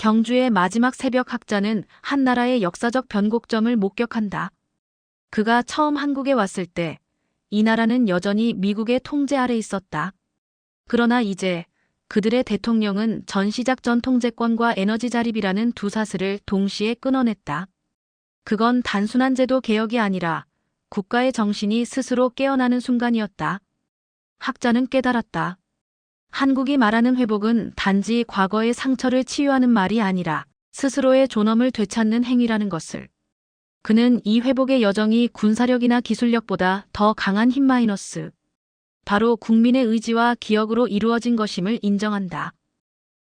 경주의 마지막 새벽 학자는 한 나라의 역사적 변곡점을 목격한다. 그가 처음 한국에 왔을 때 이 나라는 여전히 미국의 통제 아래 있었다. 그러나 이제 그들의 대통령은 전시작전 통제권과 에너지 자립이라는 두 사슬을 동시에 끊어냈다. 그건 단순한 제도 개혁이 아니라 국가의 정신이 스스로 깨어나는 순간이었다. 학자는 깨달았다. 한국이 말하는 회복은 단지 과거의 상처를 치유하는 말이 아니라 스스로의 존엄을 되찾는 행위라는 것을. 그는 이 회복의 여정이 군사력이나 기술력보다 더 강한 힘 마이너스, 바로 국민의 의지와 기억으로 이루어진 것임을 인정한다.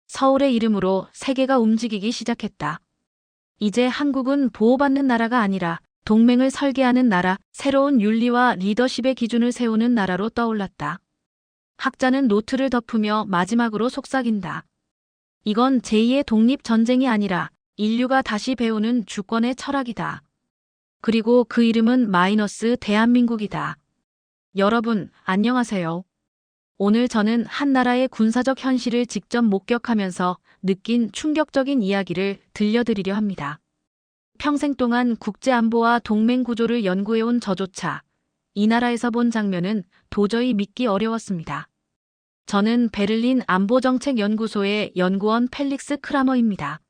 서울의 이름으로 세계가 움직이기 시작했다. 이제 한국은 보호받는 나라가 아니라 동맹을 설계하는 나라, 새로운 윤리와 리더십의 기준을 세우는 나라로 떠올랐다. 학자는 노트를 덮으며 마지막으로 속삭인다. 이건 제2의 독립전쟁이 아니라 인류가 다시 배우는 주권의 철학이다. 그리고 그 이름은 마이너스 대한민국이다. 여러분, 안녕하세요. 오늘 저는 한 나라의 군사적 현실을 직접 목격하면서 느낀 충격적인 이야기를 들려드리려 합니다. 평생 동안 국제안보와 동맹 구조를 연구해온 저조차 이 나라에서 본 장면은 도저히 믿기 어려웠습니다. 저는 베를린 안보정책연구소의 연구원 펠릭스 크라머입니다.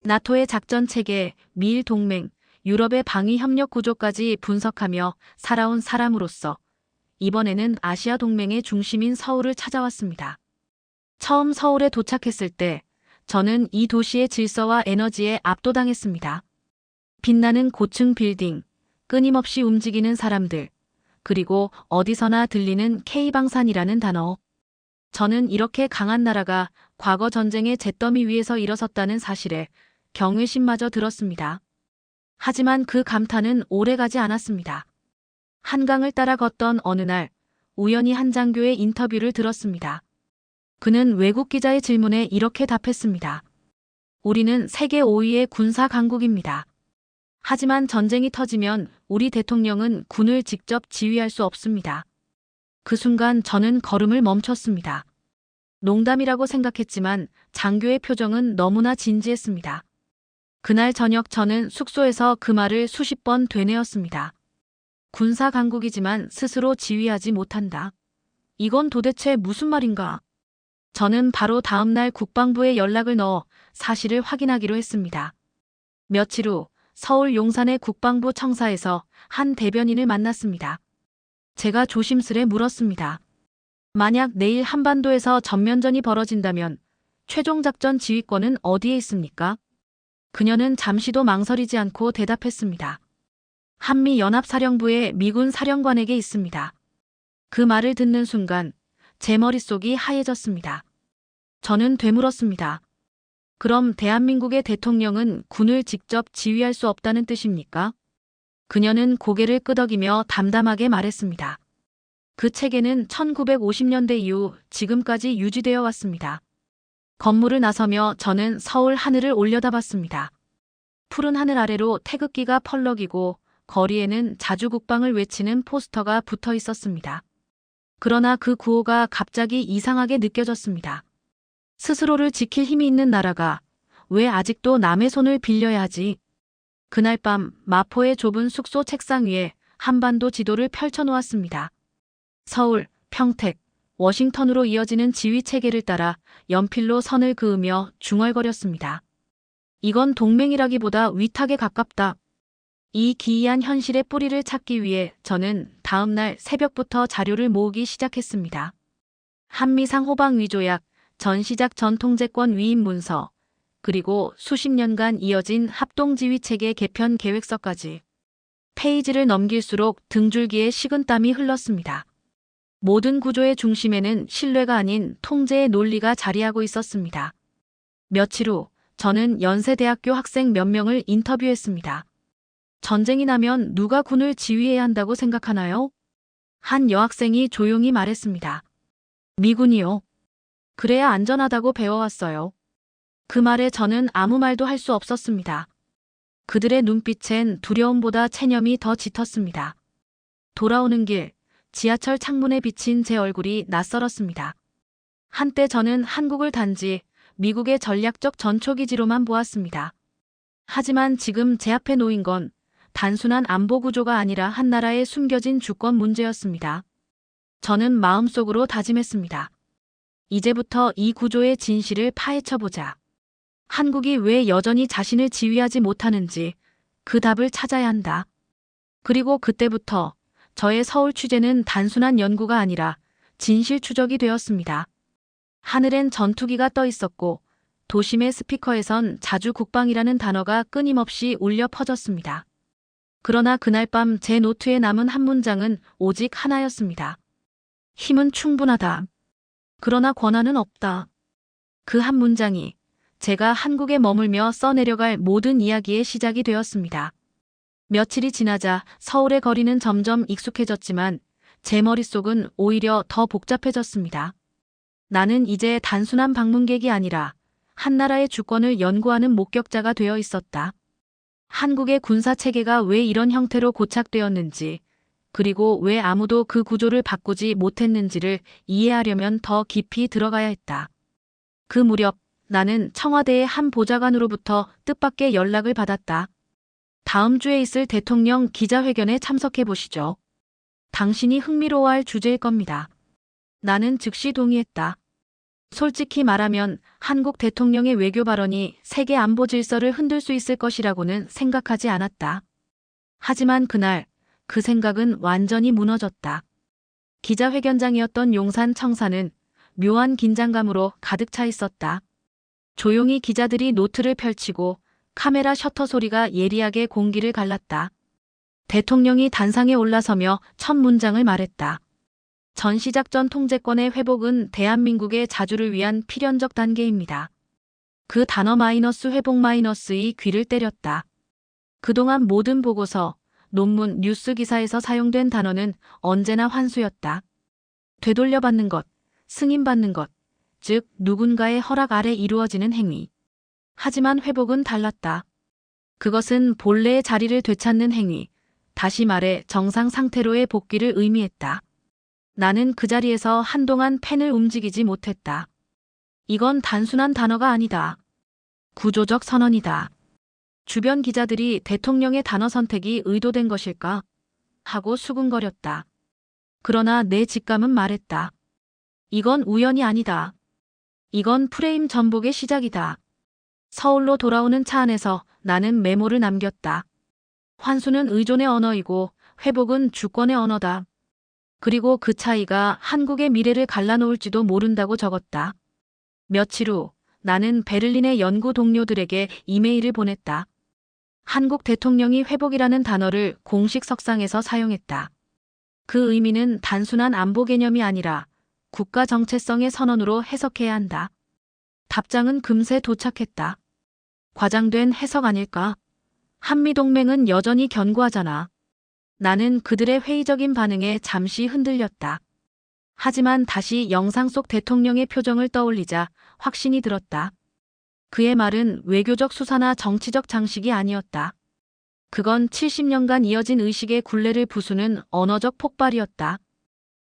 나토의 작전체계, 미일 동맹, 유럽의 방위협력 구조까지 분석하며 살아온 사람으로서 이번에는 아시아 동맹의 중심인 서울을 찾아왔습니다. 처음 서울에 도착했을 때 저는 이 도시의 질서와 에너지에 압도당했습니다. 빛나는 고층 빌딩, 끊임없이 움직이는 사람들, 그리고 어디서나 들리는 K방산이라는 단어. 저는 이렇게 강한 나라가 과거 전쟁의 잿더미 위에서 일어섰다는 사실에 경외심마저 들었습니다. 하지만 그 감탄은 오래가지 않았습니다. 한강을 따라 걷던 어느 날 우연히 한 장교의 인터뷰를 들었습니다. 그는 외국 기자의 질문에 이렇게 답했습니다. 우리는 세계 5위의 군사 강국입니다. 하지만 전쟁이 터지면 우리 대통령은 군을 직접 지휘할 수 없습니다. 그 순간 저는 걸음을 멈췄습니다. 농담이라고 생각했지만 장교의 표정은 너무나 진지했습니다. 그날 저녁 저는 숙소에서 그 말을 수십 번 되뇌었습니다. 군사 강국이지만 스스로 지휘하지 못한다. 이건 도대체 무슨 말인가? 저는 바로 다음 날 국방부에 연락을 넣어 사실을 확인하기로 했습니다. 며칠 후 서울 용산의 국방부 청사에서 한 대변인을 만났습니다. 제가 조심스레 물었습니다. 만약 내일 한반도에서 전면전이 벌어진다면 최종작전 지휘권은 어디에 있습니까? 그녀는 잠시도 망설이지 않고 대답했습니다. 한미연합사령부의 미군 사령관에게 있습니다. 그 말을 듣는 순간 제 머릿속이 하얘졌습니다. 저는 되물었습니다. 그럼 대한민국의 대통령은 군을 직접 지휘할 수 없다는 뜻입니까? 그녀는 고개를 끄덕이며 담담하게 말했습니다. 그 체계는 1950년대 이후 지금까지 유지되어 왔습니다. 건물을 나서며 저는 서울 하늘을 올려다봤습니다. 푸른 하늘 아래로 태극기가 펄럭이고 거리에는 자주국방을 외치는 포스터가 붙어 있었습니다. 그러나 그 구호가 갑자기 이상하게 느껴졌습니다. 스스로를 지킬 힘이 있는 나라가 왜 아직도 남의 손을 빌려야 하지? 그날 밤 마포의 좁은 숙소 책상 위에 한반도 지도를 펼쳐놓았습니다. 서울, 평택, 워싱턴으로 이어지는 지휘체계를 따라 연필로 선을 그으며 중얼거렸습니다. 이건 동맹이라기보다 위탁에 가깝다. 이 기이한 현실의 뿌리를 찾기 위해 저는 다음 날 새벽부터 자료를 모으기 시작했습니다. 한미상 호방 위조약, 전시작 전통제권 위임 문서, 그리고 수십 년간 이어진 합동지휘체계 개편 계획서까지. 페이지를 넘길수록 등줄기에 식은땀이 흘렀습니다. 모든 구조의 중심에는 신뢰가 아닌 통제의 논리가 자리하고 있었습니다. 며칠 후 저는 연세대학교 학생 몇 명을 인터뷰했습니다. 전쟁이 나면 누가 군을 지휘해야 한다고 생각하나요? 한 여학생이 조용히 말했습니다. 미군이요. 그래야 안전하다고 배워왔어요. 그 말에 저는 아무 말도 할 수 없었습니다. 그들의 눈빛엔 두려움보다 체념이 더 짙었습니다. 돌아오는 길, 지하철 창문에 비친 제 얼굴이 낯설었습니다. 한때 저는 한국을 단지 미국의 전략적 전초기지로만 보았습니다. 하지만 지금 제 앞에 놓인 건 단순한 안보 구조가 아니라 한 나라의 숨겨진 주권 문제였습니다. 저는 마음속으로 다짐했습니다. 이제부터 이 구조의 진실을 파헤쳐보자. 한국이 왜 여전히 자신을 지휘하지 못하는지 그 답을 찾아야 한다. 그리고 그때부터 저의 서울 취재는 단순한 연구가 아니라 진실 추적이 되었습니다. 하늘엔 전투기가 떠 있었고 도심의 스피커에선 자주 국방이라는 단어가 끊임없이 울려 퍼졌습니다. 그러나 그날 밤 제 노트에 남은 한 문장은 오직 하나였습니다. 힘은 충분하다. 그러나 권한은 없다. 그 한 문장이 제가 한국에 머물며 써내려갈 모든 이야기의 시작이 되었습니다. 며칠이 지나자 서울의 거리는 점점 익숙해졌지만 제 머릿속은 오히려 더 복잡해졌습니다. 나는 이제 단순한 방문객이 아니라 한 나라의 주권을 연구하는 목격자가 되어 있었다. 한국의 군사체계가 왜 이런 형태로 고착되었는지, 그리고 왜 아무도 그 구조를 바꾸지 못했는지를 이해하려면 더 깊이 들어가야 했다. 그 무렵 나는 청와대의 한 보좌관으로부터 뜻밖의 연락을 받았다. 다음 주에 있을 대통령 기자회견에 참석해 보시죠. 당신이 흥미로워할 주제일 겁니다. 나는 즉시 동의했다. 솔직히 말하면 한국 대통령의 외교 발언이 세계 안보 질서를 흔들 수 있을 것이라고는 생각하지 않았다. 하지만 그날 그 생각은 완전히 무너졌다. 기자회견장이었던 용산 청사는 묘한 긴장감으로 가득 차 있었다. 조용히 기자들이 노트를 펼치고 카메라 셔터 소리가 예리하게 공기를 갈랐다. 대통령이 단상에 올라서며 첫 문장을 말했다. 전시작전 통제권의 회복은 대한민국의 자주를 위한 필연적 단계입니다. 그 단어 마이너스 회복 마이너스의 귀를 때렸다. 그동안 모든 보고서, 논문, 뉴스 기사에서 사용된 단어는 언제나 환수였다. 되돌려받는 것, 승인받는 것, 즉 누군가의 허락 아래 이루어지는 행위. 하지만 회복은 달랐다. 그것은 본래의 자리를 되찾는 행위, 다시 말해 정상 상태로의 복귀를 의미했다. 나는 그 자리에서 한동안 펜을 움직이지 못했다. 이건 단순한 단어가 아니다. 구조적 선언이다. 주변 기자들이 대통령의 단어 선택이 의도된 것일까? 하고 수군거렸다. 그러나 내 직감은 말했다. 이건 우연이 아니다. 이건 프레임 전복의 시작이다. 서울로 돌아오는 차 안에서 나는 메모를 남겼다. 환수는 의존의 언어이고 회복은 주권의 언어다. 그리고 그 차이가 한국의 미래를 갈라놓을지도 모른다고 적었다. 며칠 후 나는 베를린의 연구 동료들에게 이메일을 보냈다. 한국 대통령이 회복이라는 단어를 공식 석상에서 사용했다. 그 의미는 단순한 안보 개념이 아니라 국가 정체성의 선언으로 해석해야 한다. 답장은 금세 도착했다. 과장된 해석 아닐까? 한미동맹은 여전히 견고하잖아. 나는 그들의 회의적인 반응에 잠시 흔들렸다. 하지만 다시 영상 속 대통령의 표정을 떠올리자 확신이 들었다. 그의 말은 외교적 수사나 정치적 장식이 아니었다. 그건 70년간 이어진 의식의 굴레를 부수는 언어적 폭발이었다.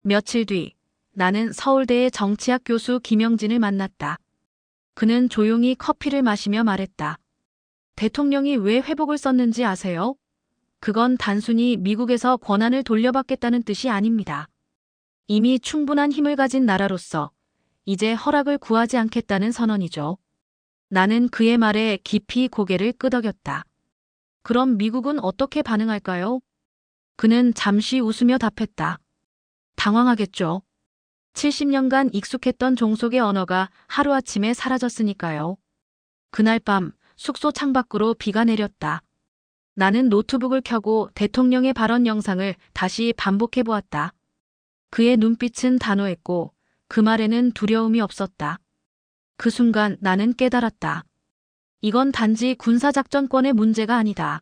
며칠 뒤 나는 서울대의 정치학 교수 김영진을 만났다. 그는 조용히 커피를 마시며 말했다. 대통령이 왜 회복을 썼는지 아세요? 그건 단순히 미국에서 권한을 돌려받겠다는 뜻이 아닙니다. 이미 충분한 힘을 가진 나라로서 이제 허락을 구하지 않겠다는 선언이죠. 나는 그의 말에 깊이 고개를 끄덕였다. 그럼 미국은 어떻게 반응할까요? 그는 잠시 웃으며 답했다. 당황하겠죠. 70년간 익숙했던 종속의 언어가 하루아침에 사라졌으니까요. 그날 밤 숙소 창밖으로 비가 내렸다. 나는 노트북을 켜고 대통령의 발언 영상을 다시 반복해 보았다. 그의 눈빛은 단호했고 그 말에는 두려움이 없었다. 그 순간 나는 깨달았다. 이건 단지 군사작전권의 문제가 아니다.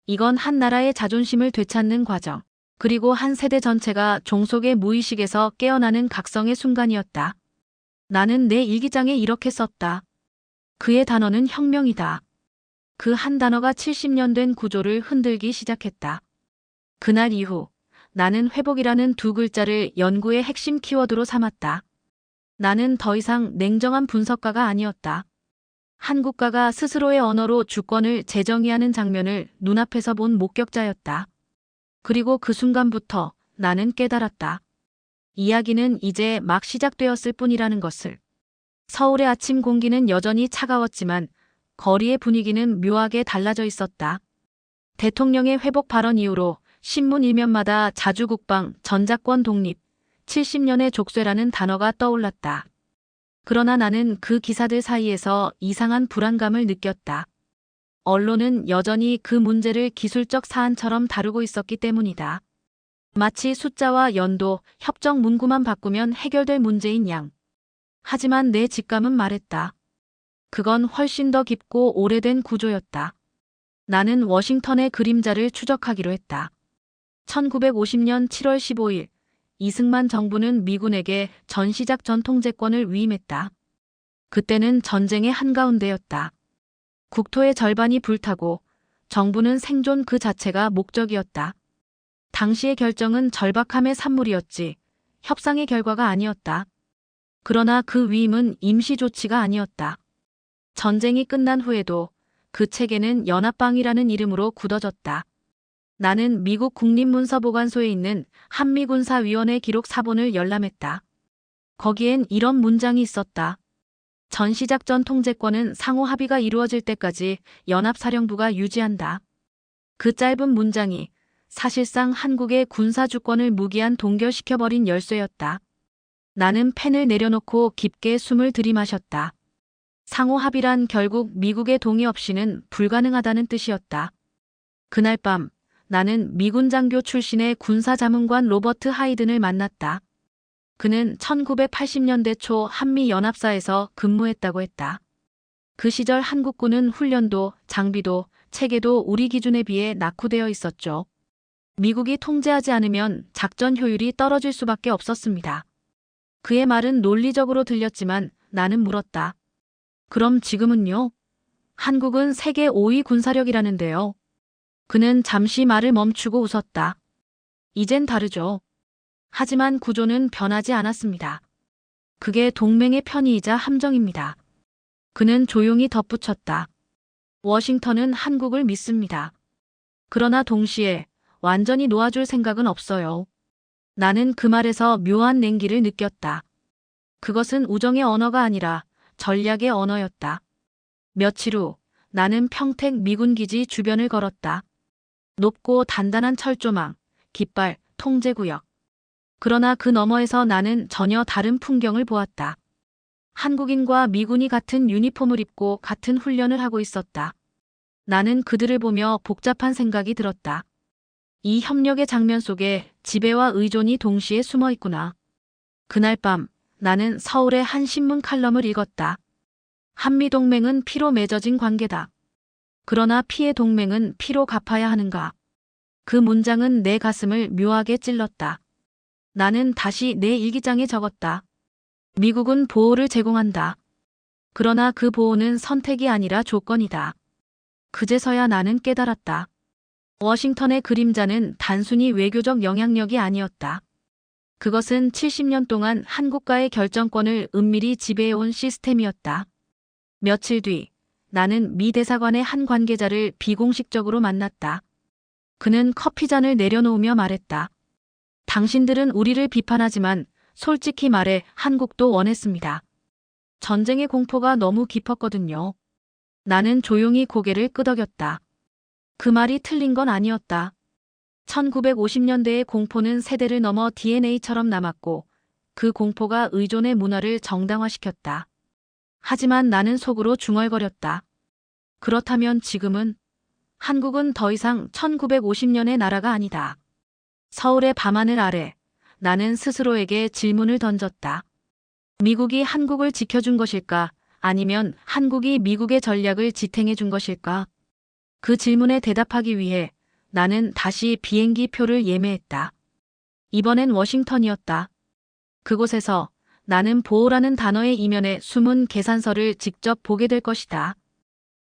이건 한 나라의 자존심을 되찾는 과정, 그리고 한 세대 전체가 종속의 무의식에서 깨어나는 각성의 순간이었다. 나는 내 일기장에 이렇게 썼다. 그의 단어는 혁명이다. 그 한 단어가 70년 된 구조를 흔들기 시작했다. 그날 이후 나는 회복이라는 두 글자를 연구의 핵심 키워드로 삼았다. 나는 더 이상 냉정한 분석가가 아니었다. 한국가가 스스로의 언어로 주권을 재정의하는 장면을 눈앞에서 본 목격자였다. 그리고 그 순간부터 나는 깨달았다. 이야기는 이제 막 시작되었을 뿐이라는 것을. 서울의 아침 공기는 여전히 차가웠지만 거리의 분위기는 묘하게 달라져 있었다. 대통령의 회복 발언 이후로 신문 일면마다 자주국방, 전작권 독립, 70년의 족쇄라는 단어가 떠올랐다. 그러나 나는 그 기사들 사이에서 이상한 불안감을 느꼈다. 언론은 여전히 그 문제를 기술적 사안처럼 다루고 있었기 때문이다. 마치 숫자와 연도, 협정 문구만 바꾸면 해결될 문제인 양. 하지만 내 직감은 말했다. 그건 훨씬 더 깊고 오래된 구조였다. 나는 워싱턴의 그림자를 추적하기로 했다. 1950년 7월 15일 이승만 정부는 미군에게 전시작 전통제권을 위임했다. 그때는 전쟁의 한가운데였다. 국토의 절반이 불타고 정부는 생존 그 자체가 목적이었다. 당시의 결정은 절박함의 산물이었지 협상의 결과가 아니었다. 그러나 그 위임은 임시 조치가 아니었다. 전쟁이 끝난 후에도 그 책에는 연합방위라는 이름으로 굳어졌다. 나는 미국 국립문서보관소에 있는 한미군사위원회 기록 사본을 열람했다. 거기엔 이런 문장이 있었다. 전시작전 통제권은 상호 합의가 이루어질 때까지 연합사령부가 유지한다. 그 짧은 문장이 사실상 한국의 군사주권을 무기한 동결시켜버린 열쇠였다. 나는 펜을 내려놓고 깊게 숨을 들이마셨다. 상호 합의란 결국 미국의 동의 없이는 불가능하다는 뜻이었다. 그날 밤 나는 미군 장교 출신의 군사자문관 로버트 하이든을 만났다. 그는 1980년대 초 한미연합사에서 근무했다고 했다. 그 시절 한국군은 훈련도 장비도 체계도 우리 기준에 비해 낙후되어 있었죠. 미국이 통제하지 않으면 작전 효율이 떨어질 수밖에 없었습니다. 그의 말은 논리적으로 들렸지만 나는 물었다. 그럼 지금은요? 한국은 세계 5위 군사력이라는데요. 그는 잠시 말을 멈추고 웃었다. 이젠 다르죠. 하지만 구조는 변하지 않았습니다. 그게 동맹의 편의이자 함정입니다. 그는 조용히 덧붙였다. 워싱턴은 한국을 믿습니다. 그러나 동시에 완전히 놓아줄 생각은 없어요. 나는 그 말에서 묘한 냉기를 느꼈다. 그것은 우정의 언어가 아니라 전략의 언어였다. 며칠 후 나는 평택 미군기지 주변을 걸었다. 높고 단단한 철조망, 깃발, 통제구역. 그러나 그 너머에서 나는 전혀 다른 풍경을 보았다. 한국인과 미군이 같은 유니폼을 입고 같은 훈련을 하고 있었다. 나는 그들을 보며 복잡한 생각이 들었다. 이 협력의 장면 속에 지배와 의존이 동시에 숨어 있구나. 그날 밤 나는 서울의 한 신문 칼럼을 읽었다. 한미동맹은 피로 맺어진 관계다. 그러나 피의 동맹은 피로 갚아야 하는가. 그 문장은 내 가슴을 묘하게 찔렀다. 나는 다시 내 일기장에 적었다. 미국은 보호를 제공한다. 그러나 그 보호는 선택이 아니라 조건이다. 그제서야 나는 깨달았다. 워싱턴의 그림자는 단순히 외교적 영향력이 아니었다. 그것은 70년 동안 한국과의 결정권을 은밀히 지배해온 시스템이었다. 며칠 뒤 나는 미 대사관의 한 관계자를 비공식적으로 만났다. 그는 커피잔을 내려놓으며 말했다. 당신들은 우리를 비판하지만 솔직히 말해 한국도 원했습니다. 전쟁의 공포가 너무 깊었거든요. 나는 조용히 고개를 끄덕였다. 그 말이 틀린 건 아니었다. 1950년대의 공포는 세대를 넘어 DNA처럼 남았고 그 공포가 의존의 문화를 정당화시켰다. 하지만 나는 속으로 중얼거렸다. 그렇다면 지금은? 한국은 더 이상 1950년의 나라가 아니다. 서울의 밤하늘 아래 나는 스스로에게 질문을 던졌다. 미국이 한국을 지켜준 것일까? 아니면 한국이 미국의 전략을 지탱해 준 것일까? 그 질문에 대답하기 위해 나는 다시 비행기 표를 예매했다. 이번엔 워싱턴이었다. 그곳에서 나는 보호라는 단어의 이면에 숨은 계산서를 직접 보게 될 것이다.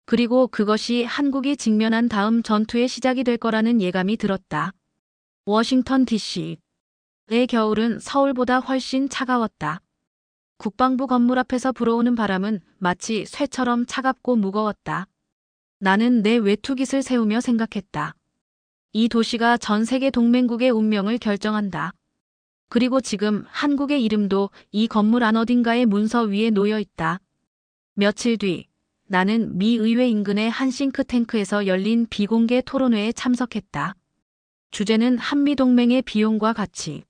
그리고 그것이 한국이 직면한 다음 전투의 시작이 될 거라는 예감이 들었다. 워싱턴 DC의 겨울은 서울보다 훨씬 차가웠다. 국방부 건물 앞에서 불어오는 바람은 마치 쇠처럼 차갑고 무거웠다. 나는 내 외투깃을 세우며 생각했다. 이 도시가 전 세계 동맹국의 운명을 결정한다. 그리고 지금 한국의 이름도 이 건물 안 어딘가의 문서 위에 놓여 있다. 며칠 뒤 나는 미 의회 인근의 한 싱크탱크에서 열린 비공개 토론회에 참석했다. 주제는 한미동맹의 비용과 가치.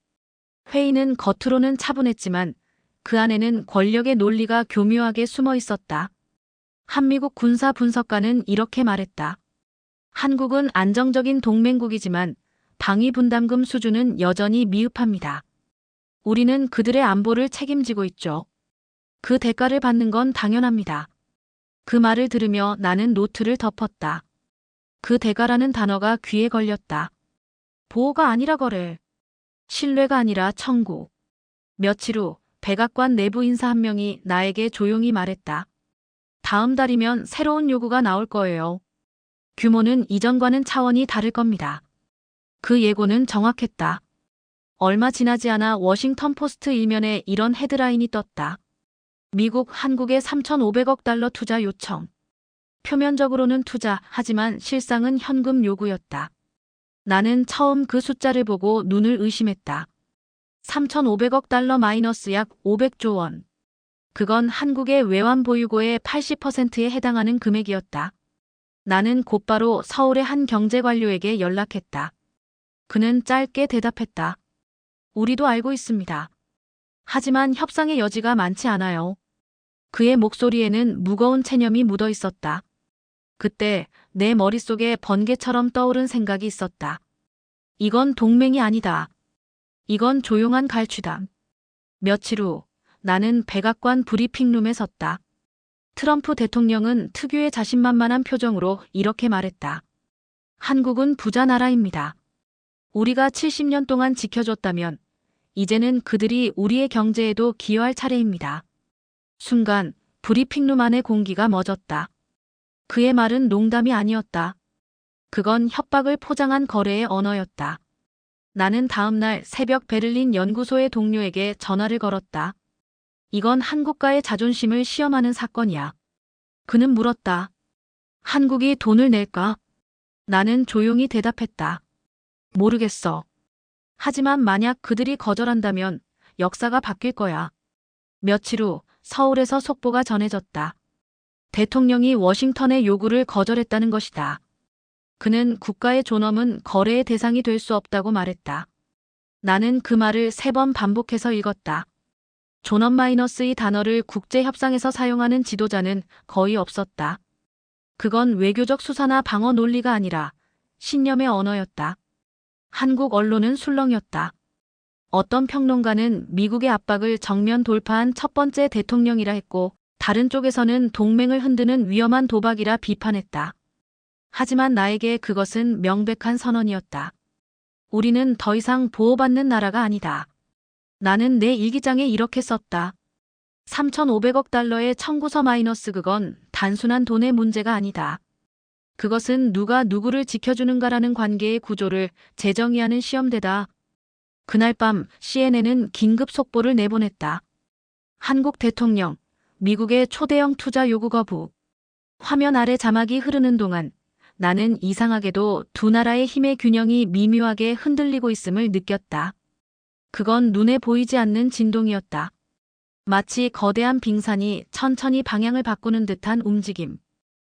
회의는 겉으로는 차분했지만 그 안에는 권력의 논리가 교묘하게 숨어 있었다. 한미국 군사 분석가는 이렇게 말했다. 한국은 안정적인 동맹국이지만 방위 분담금 수준은 여전히 미흡합니다. 우리는 그들의 안보를 책임지고 있죠. 그 대가를 받는 건 당연합니다. 그 말을 들으며 나는 노트를 덮었다. 그 대가라는 단어가 귀에 걸렸다. 보호가 아니라 거래. 신뢰가 아니라 청구. 며칠 후 백악관 내부 인사 한 명이 나에게 조용히 말했다. 다음 달이면 새로운 요구가 나올 거예요. 규모는 이전과는 차원이 다를 겁니다. 그 예고는 정확했다. 얼마 지나지 않아 워싱턴 포스트 일면에 이런 헤드라인이 떴다. 미국 한국의 3,500억 달러 투자 요청. 표면적으로는 투자, 하지만 실상은 현금 요구였다. 나는 처음 그 숫자를 보고 눈을 의심했다. 3,500억 달러 마이너스 약 500조 원. 그건 한국의 외환 보유고의 80%에 해당하는 금액이었다. 나는 곧바로 서울의 한 경제관료에게 연락했다. 그는 짧게 대답했다. 우리도 알고 있습니다. 하지만 협상의 여지가 많지 않아요. 그의 목소리에는 무거운 체념이 묻어 있었다. 그때 내 머릿속에 번개처럼 떠오른 생각이 있었다. 이건 동맹이 아니다. 이건 조용한 갈취다. 며칠 후 나는 백악관 브리핑룸에 섰다. 트럼프 대통령은 특유의 자신만만한 표정으로 이렇게 말했다. 한국은 부자 나라입니다. 우리가 70년 동안 지켜줬다면 이제는 그들이 우리의 경제에도 기여할 차례입니다. 순간 브리핑룸 안의 공기가 멎었다. 그의 말은 농담이 아니었다. 그건 협박을 포장한 거래의 언어였다. 나는 다음 날 새벽 베를린 연구소의 동료에게 전화를 걸었다. 이건 한국과의 자존심을 시험하는 사건이야. 그는 물었다. 한국이 돈을 낼까? 나는 조용히 대답했다. 모르겠어. 하지만 만약 그들이 거절한다면 역사가 바뀔 거야. 며칠 후 서울에서 속보가 전해졌다. 대통령이 워싱턴의 요구를 거절했다는 것이다. 그는 국가의 존엄은 거래의 대상이 될 수 없다고 말했다. 나는 그 말을 3번 반복해서 읽었다. 존엄 마이너스 이 단어를 국제협상에서 사용하는 지도자는 거의 없었다. 그건 외교적 수사나 방어 논리가 아니라 신념의 언어였다. 한국 언론은 술렁였다. 어떤 평론가는 미국의 압박을 정면 돌파한 첫 번째 대통령이라 했고 다른 쪽에서는 동맹을 흔드는 위험한 도박이라 비판했다. 하지만 나에게 그것은 명백한 선언이었다. 우리는 더 이상 보호받는 나라가 아니다. 나는 내 일기장에 이렇게 썼다. 3,500억 달러의 청구서 마이너스 그건 단순한 돈의 문제가 아니다. 그것은 누가 누구를 지켜주는가라는 관계의 구조를 재정의하는 시험대다. 그날 밤 CNN은 긴급 속보를 내보냈다. 한국 대통령, 미국의 초대형 투자 요구 거부. 화면 아래 자막이 흐르는 동안 나는 이상하게도 두 나라의 힘의 균형이 미묘하게 흔들리고 있음을 느꼈다. 그건 눈에 보이지 않는 진동이었다. 마치 거대한 빙산이 천천히 방향을 바꾸는 듯한 움직임.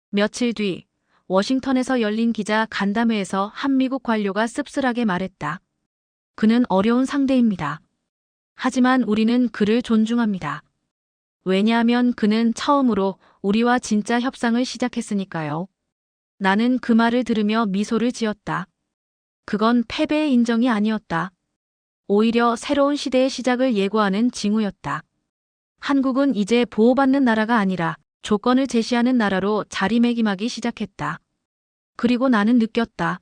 며칠 뒤 워싱턴에서 열린 기자 간담회에서 한 미국 관료가 씁쓸하게 말했다. 그는 어려운 상대입니다. 하지만 우리는 그를 존중합니다. 왜냐하면 그는 처음으로 우리와 진짜 협상을 시작했으니까요. 나는 그 말을 들으며 미소를 지었다. 그건 패배의 인정이 아니었다. 오히려 새로운 시대의 시작을 예고하는 징후였다. 한국은 이제 보호받는 나라가 아니라 조건을 제시하는 나라로 자리매김하기 시작했다. 그리고 나는 느꼈다.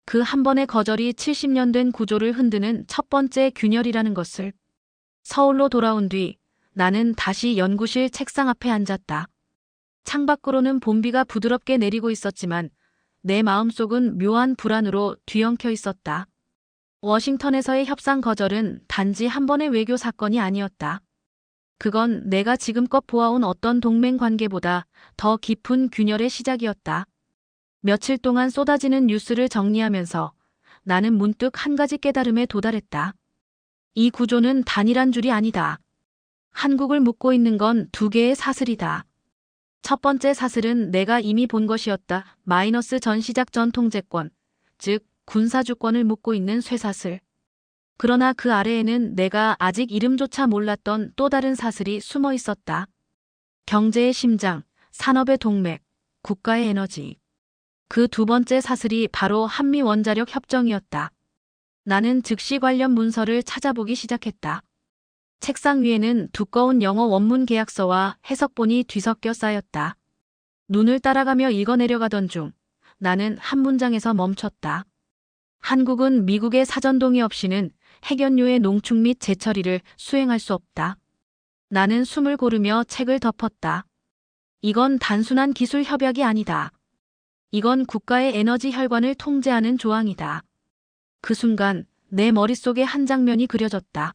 그 한 번의 거절이 70년 된 구조를 흔드는 첫 번째 균열이라는 것을. 서울로 돌아온 뒤 나는 다시 연구실 책상 앞에 앉았다. 창밖으로는 봄비가 부드럽게 내리고 있었지만 내 마음속은 묘한 불안으로 뒤엉켜 있었다. 워싱턴에서의 협상 거절은 단지 한 번의 외교 사건이 아니었다. 그건 내가 지금껏 보아온 어떤 동맹 관계보다 더 깊은 균열의 시작이었다. 며칠 동안 쏟아지는 뉴스를 정리하면서 나는 문득 한 가지 깨달음에 도달했다. 이 구조는 단일한 줄이 아니다. 한국을 묶고 있는 건 두 개의 사슬이다. 첫 번째 사슬은 내가 이미 본 것이었다. 마이너스 전시작 전 통제권, 즉 군사주권을 묶고 있는 쇠사슬. 그러나 그 아래에는 내가 아직 이름조차 몰랐던 또 다른 사슬이 숨어 있었다. 경제의 심장, 산업의 동맥, 국가의 에너지. 그 두 번째 사슬이 바로 한미 원자력 협정이었다. 나는 즉시 관련 문서를 찾아보기 시작했다. 책상 위에는 두꺼운 영어 원문 계약서와 해석본이 뒤섞여 쌓였다. 눈을 따라가며 읽어내려가던 중 나는 한 문장에서 멈췄다. 한국은 미국의 사전 동의 없이는 핵연료의 농축 및 재처리를 수행할 수 없다. 나는 숨을 고르며 책을 덮었다. 이건 단순한 기술 협약이 아니다. 이건 국가의 에너지 혈관을 통제하는 조항이다. 그 순간 내 머릿속에 한 장면이 그려졌다.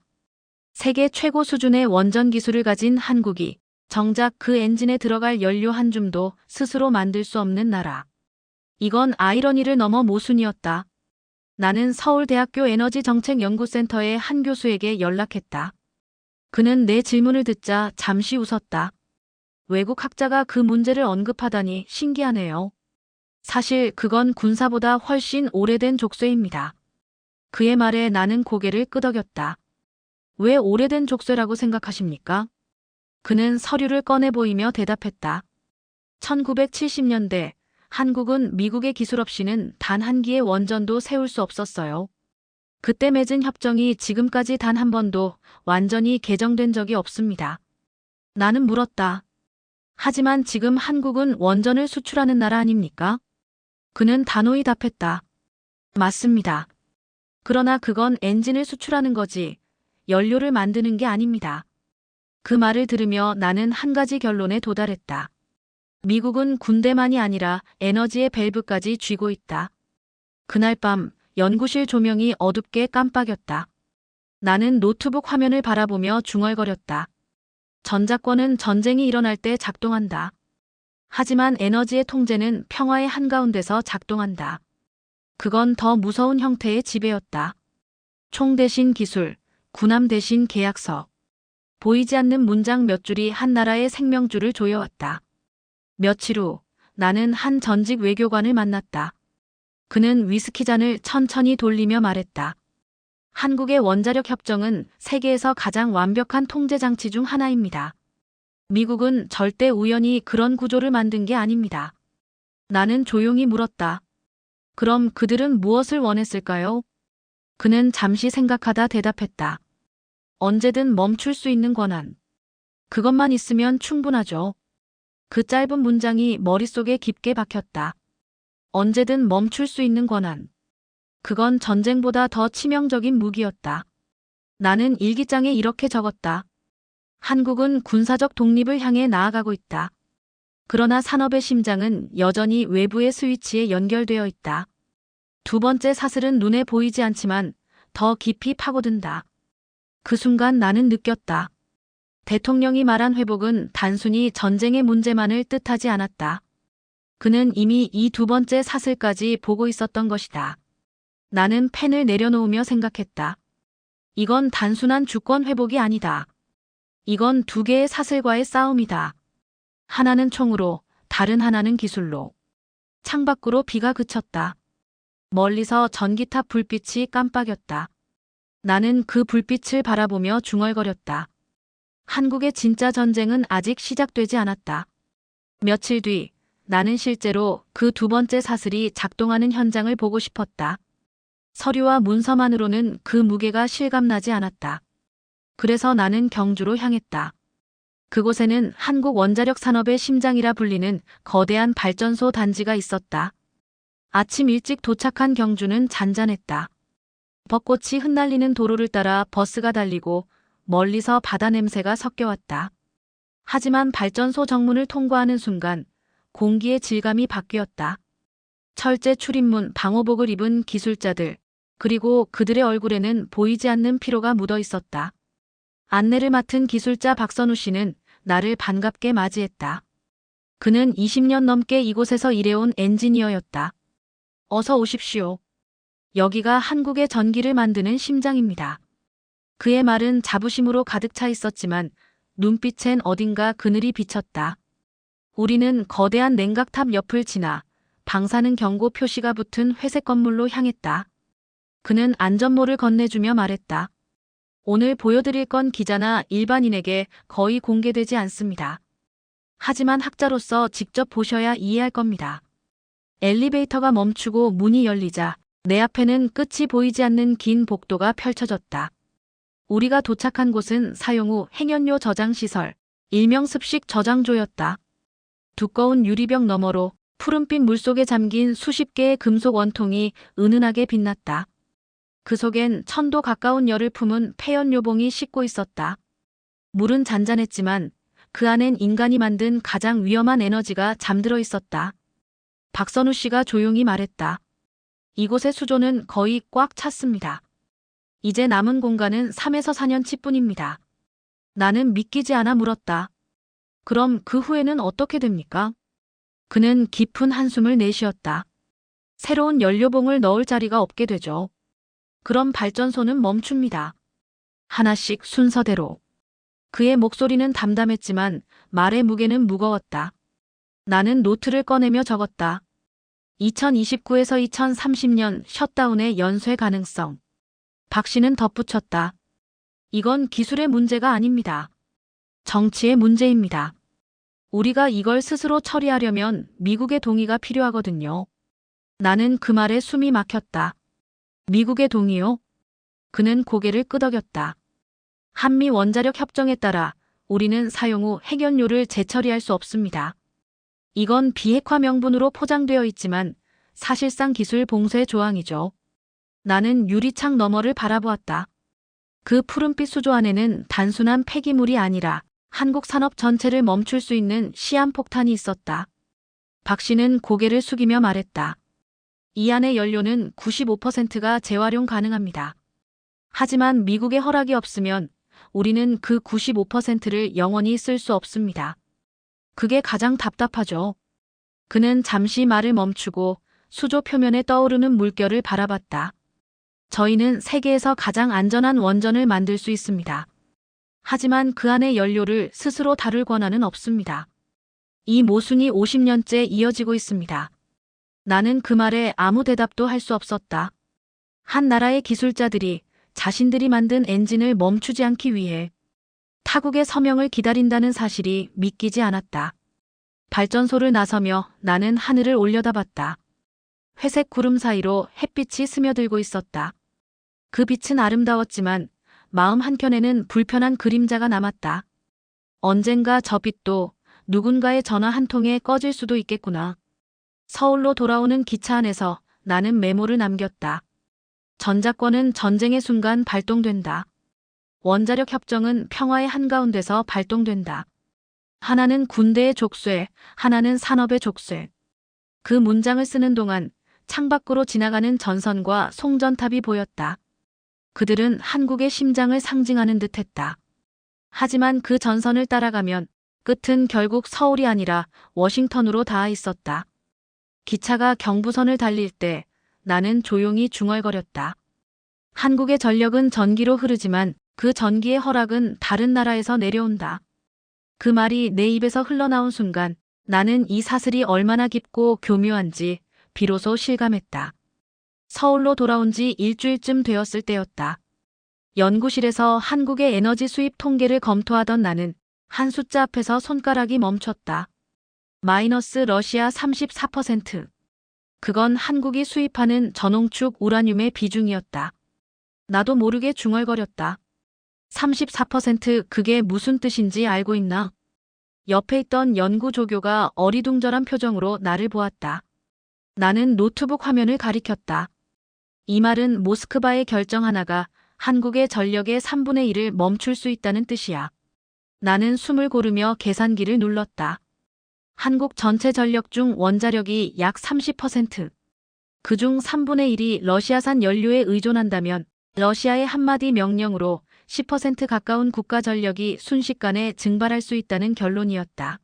세계 최고 수준의 원전 기술을 가진 한국이 정작 그 엔진에 들어갈 연료 한 줌도 스스로 만들 수 없는 나라. 이건 아이러니를 넘어 모순이었다. 나는 서울대학교 에너지정책연구센터의 한 교수에게 연락했다. 그는 내 질문을 듣자 잠시 웃었다. 외국 학자가 그 문제를 언급하다니 신기하네요. 사실 그건 군사보다 훨씬 오래된 족쇄입니다. 그의 말에 나는 고개를 끄덕였다. 왜 오래된 족쇄라고 생각하십니까? 그는 서류를 꺼내 보이며 대답했다. 1970년대 한국은 미국의 기술 없이는 단 한 기의 원전도 세울 수 없었어요. 그때 맺은 협정이 지금까지 단 한 번도 완전히 개정된 적이 없습니다. 나는 물었다. 하지만 지금 한국은 원전을 수출하는 나라 아닙니까? 그는 단호히 답했다. 맞습니다. 그러나 그건 엔진을 수출하는 거지 연료를 만드는 게 아닙니다. 그 말을 들으며 나는 한 가지 결론에 도달했다. 미국은 군대만이 아니라 에너지의 밸브까지 쥐고 있다. 그날 밤 연구실 조명이 어둡게 깜빡였다. 나는 노트북 화면을 바라보며 중얼거렸다. 전자권은 전쟁이 일어날 때 작동한다. 하지만 에너지의 통제는 평화의 한가운데서 작동한다. 그건 더 무서운 형태의 지배였다. 총 대신 기술, 군함 대신 계약서. 보이지 않는 문장 몇 줄이 한 나라의 생명줄을 조여왔다. 며칠 후 나는 한 전직 외교관을 만났다. 그는 위스키 잔을 천천히 돌리며 말했다. 한국의 원자력 협정은 세계에서 가장 완벽한 통제 장치 중 하나입니다. 미국은 절대 우연히 그런 구조를 만든 게 아닙니다. 나는 조용히 물었다. 그럼 그들은 무엇을 원했을까요? 그는 잠시 생각하다 대답했다. 언제든 멈출 수 있는 권한. 그것만 있으면 충분하죠. 그 짧은 문장이 머릿속에 깊게 박혔다. 언제든 멈출 수 있는 권한. 그건 전쟁보다 더 치명적인 무기였다. 나는 일기장에 이렇게 적었다. 한국은 군사적 독립을 향해 나아가고 있다. 그러나 산업의 심장은 여전히 외부의 스위치에 연결되어 있다. 두 번째 사슬은 눈에 보이지 않지만 더 깊이 파고든다. 그 순간 나는 느꼈다. 대통령이 말한 회복은 단순히 전쟁의 문제만을 뜻하지 않았다. 그는 이미 이 두 번째 사슬까지 보고 있었던 것이다. 나는 펜을 내려놓으며 생각했다. 이건 단순한 주권 회복이 아니다. 이건 두 개의 사슬과의 싸움이다. 하나는 총으로, 다른 하나는 기술로. 창밖으로 비가 그쳤다. 멀리서 전기탑 불빛이 깜빡였다. 나는 그 불빛을 바라보며 중얼거렸다. 한국의 진짜 전쟁은 아직 시작되지 않았다. 며칠 뒤 나는 실제로 그 두 번째 사슬이 작동하는 현장을 보고 싶었다. 서류와 문서만으로는 그 무게가 실감나지 않았다. 그래서 나는 경주로 향했다. 그곳에는 한국 원자력 산업의 심장이라 불리는 거대한 발전소 단지가 있었다. 아침 일찍 도착한 경주는 잔잔했다. 벚꽃이 흩날리는 도로를 따라 버스가 달리고 멀리서 바다 냄새가 섞여왔다. 하지만 발전소 정문을 통과하는 순간 공기의 질감이 바뀌었다. 철제 출입문 방호복을 입은 기술자들, 그리고 그들의 얼굴에는 보이지 않는 피로가 묻어 있었다. 안내를 맡은 기술자 박선우 씨는 나를 반갑게 맞이했다. 그는 20년 넘게 이곳에서 일해온 엔지니어였다. 어서 오십시오. 여기가 한국의 전기를 만드는 심장입니다. 그의 말은 자부심으로 가득 차 있었지만 눈빛엔 어딘가 그늘이 비쳤다. 우리는 거대한 냉각탑 옆을 지나 방사능 경고 표시가 붙은 회색 건물로 향했다. 그는 안전모를 건네주며 말했다. 오늘 보여드릴 건 기자나 일반인에게 거의 공개되지 않습니다. 하지만 학자로서 직접 보셔야 이해할 겁니다. 엘리베이터가 멈추고 문이 열리자 내 앞에는 끝이 보이지 않는 긴 복도가 펼쳐졌다. 우리가 도착한 곳은 사용 후 행연료 저장 시설, 일명 습식 저장조였다. 두꺼운 유리벽 너머로 푸른빛 물속에 잠긴 수십 개의 금속 원통이 은은하게 빛났다. 그 속엔 1000도 가까운 열을 품은 폐연료봉이 싣고 있었다. 물은 잔잔했지만 그 안엔 인간이 만든 가장 위험한 에너지가 잠들어 있었다. 박선우 씨가 조용히 말했다. 이곳의 수조는 거의 꽉 찼습니다. 이제 남은 공간은 3에서 4년치뿐입니다. 나는 믿기지 않아 물었다. 그럼 그 후에는 어떻게 됩니까? 그는 깊은 한숨을 내쉬었다. 새로운 연료봉을 넣을 자리가 없게 되죠. 그럼 발전소는 멈춥니다. 하나씩 순서대로. 그의 목소리는 담담했지만 말의 무게는 무거웠다. 나는 노트를 꺼내며 적었다. 2029에서 2030년 셧다운의 연쇄 가능성. 박 씨는 덧붙였다. 이건 기술의 문제가 아닙니다. 정치의 문제입니다. 우리가 이걸 스스로 처리하려면 미국의 동의가 필요하거든요. 나는 그 말에 숨이 막혔다. 미국의 동의요? 그는 고개를 끄덕였다. 한미 원자력 협정에 따라 우리는 사용 후 핵연료를 재처리할 수 없습니다. 이건 비핵화 명분으로 포장되어 있지만 사실상 기술 봉쇄 조항이죠. 나는 유리창 너머를 바라보았다. 그 푸른빛 수조 안에는 단순한 폐기물이 아니라 한국 산업 전체를 멈출 수 있는 시한폭탄이 있었다. 박 씨는 고개를 숙이며 말했다. 이 안의 연료는 95%가 재활용 가능합니다. 하지만 미국의 허락이 없으면 우리는 그 95%를 영원히 쓸 수 없습니다. 그게 가장 답답하죠. 그는 잠시 말을 멈추고 수조 표면에 떠오르는 물결을 바라봤다. 저희는 세계에서 가장 안전한 원전을 만들 수 있습니다. 하지만 그 안의 연료를 스스로 다룰 권한은 없습니다. 이 모순이 50년째 이어지고 있습니다. 나는 그 말에 아무 대답도 할 수 없었다. 한 나라의 기술자들이 자신들이 만든 엔진을 멈추지 않기 위해 타국의 서명을 기다린다는 사실이 믿기지 않았다. 발전소를 나서며 나는 하늘을 올려다봤다. 회색 구름 사이로 햇빛이 스며들고 있었다. 그 빛은 아름다웠지만 마음 한켠에는 불편한 그림자가 남았다. 언젠가 저 빛도 누군가의 전화 한 통에 꺼질 수도 있겠구나. 서울로 돌아오는 기차 안에서 나는 메모를 남겼다. 전자권은 전쟁의 순간 발동된다. 원자력 협정은 평화의 한가운데서 발동된다. 하나는 군대의 족쇄, 하나는 산업의 족쇄. 그 문장을 쓰는 동안 창밖으로 지나가는 전선과 송전탑이 보였다. 그들은 한국의 심장을 상징하는 듯했다. 하지만 그 전선을 따라가면 끝은 결국 서울이 아니라 워싱턴으로 닿아 있었다. 기차가 경부선을 달릴 때 나는 조용히 중얼거렸다. 한국의 전력은 전기로 흐르지만 그 전기의 허락은 다른 나라에서 내려온다. 그 말이 내 입에서 흘러나온 순간 나는 이 사슬이 얼마나 깊고 교묘한지 비로소 실감했다. 서울로 돌아온 지 일주일쯤 되었을 때였다. 연구실에서 한국의 에너지 수입 통계를 검토하던 나는 한 숫자 앞에서 손가락이 멈췄다. 마이너스 러시아 34%. 그건 한국이 수입하는 전홍축 우라늄의 비중이었다. 나도 모르게 중얼거렸다. 34% 그게 무슨 뜻인지 알고 있나? 옆에 있던 연구 조교가 어리둥절한 표정으로 나를 보았다. 나는 노트북 화면을 가리켰다. 이 말은 모스크바의 결정 하나가 한국의 전력의 3분의 1을 멈출 수 있다는 뜻이야. 나는 숨을 고르며 계산기를 눌렀다. 한국 전체 전력 중 원자력이 약 30%. 그중 3분의 1이 러시아산 연료에 의존한다면 러시아의 한마디 명령으로 10% 가까운 국가 전력이 순식간에 증발할 수 있다는 결론이었다.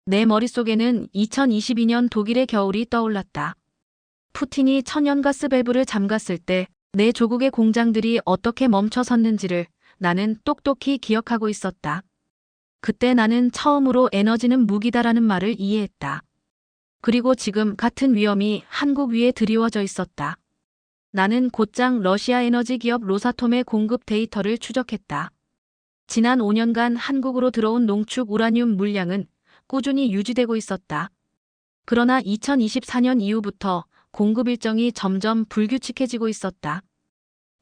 내 머릿속에는 2022년 독일의 겨울이 떠올랐다. 푸틴이 천연가스 밸브를 잠갔을 때 내 조국의 공장들이 어떻게 멈춰섰는지를 나는 똑똑히 기억하고 있었다. 그때 나는 처음으로 에너지는 무기다라는 말을 이해했다. 그리고 지금 같은 위험이 한국 위에 드리워져 있었다. 나는 곧장 러시아 에너지 기업 로사톰의 공급 데이터를 추적했다. 지난 5년간 한국으로 들어온 농축 우라늄 물량은 꾸준히 유지되고 있었다. 그러나 2024년 이후부터 공급 일정이 점점 불규칙해지고 있었다.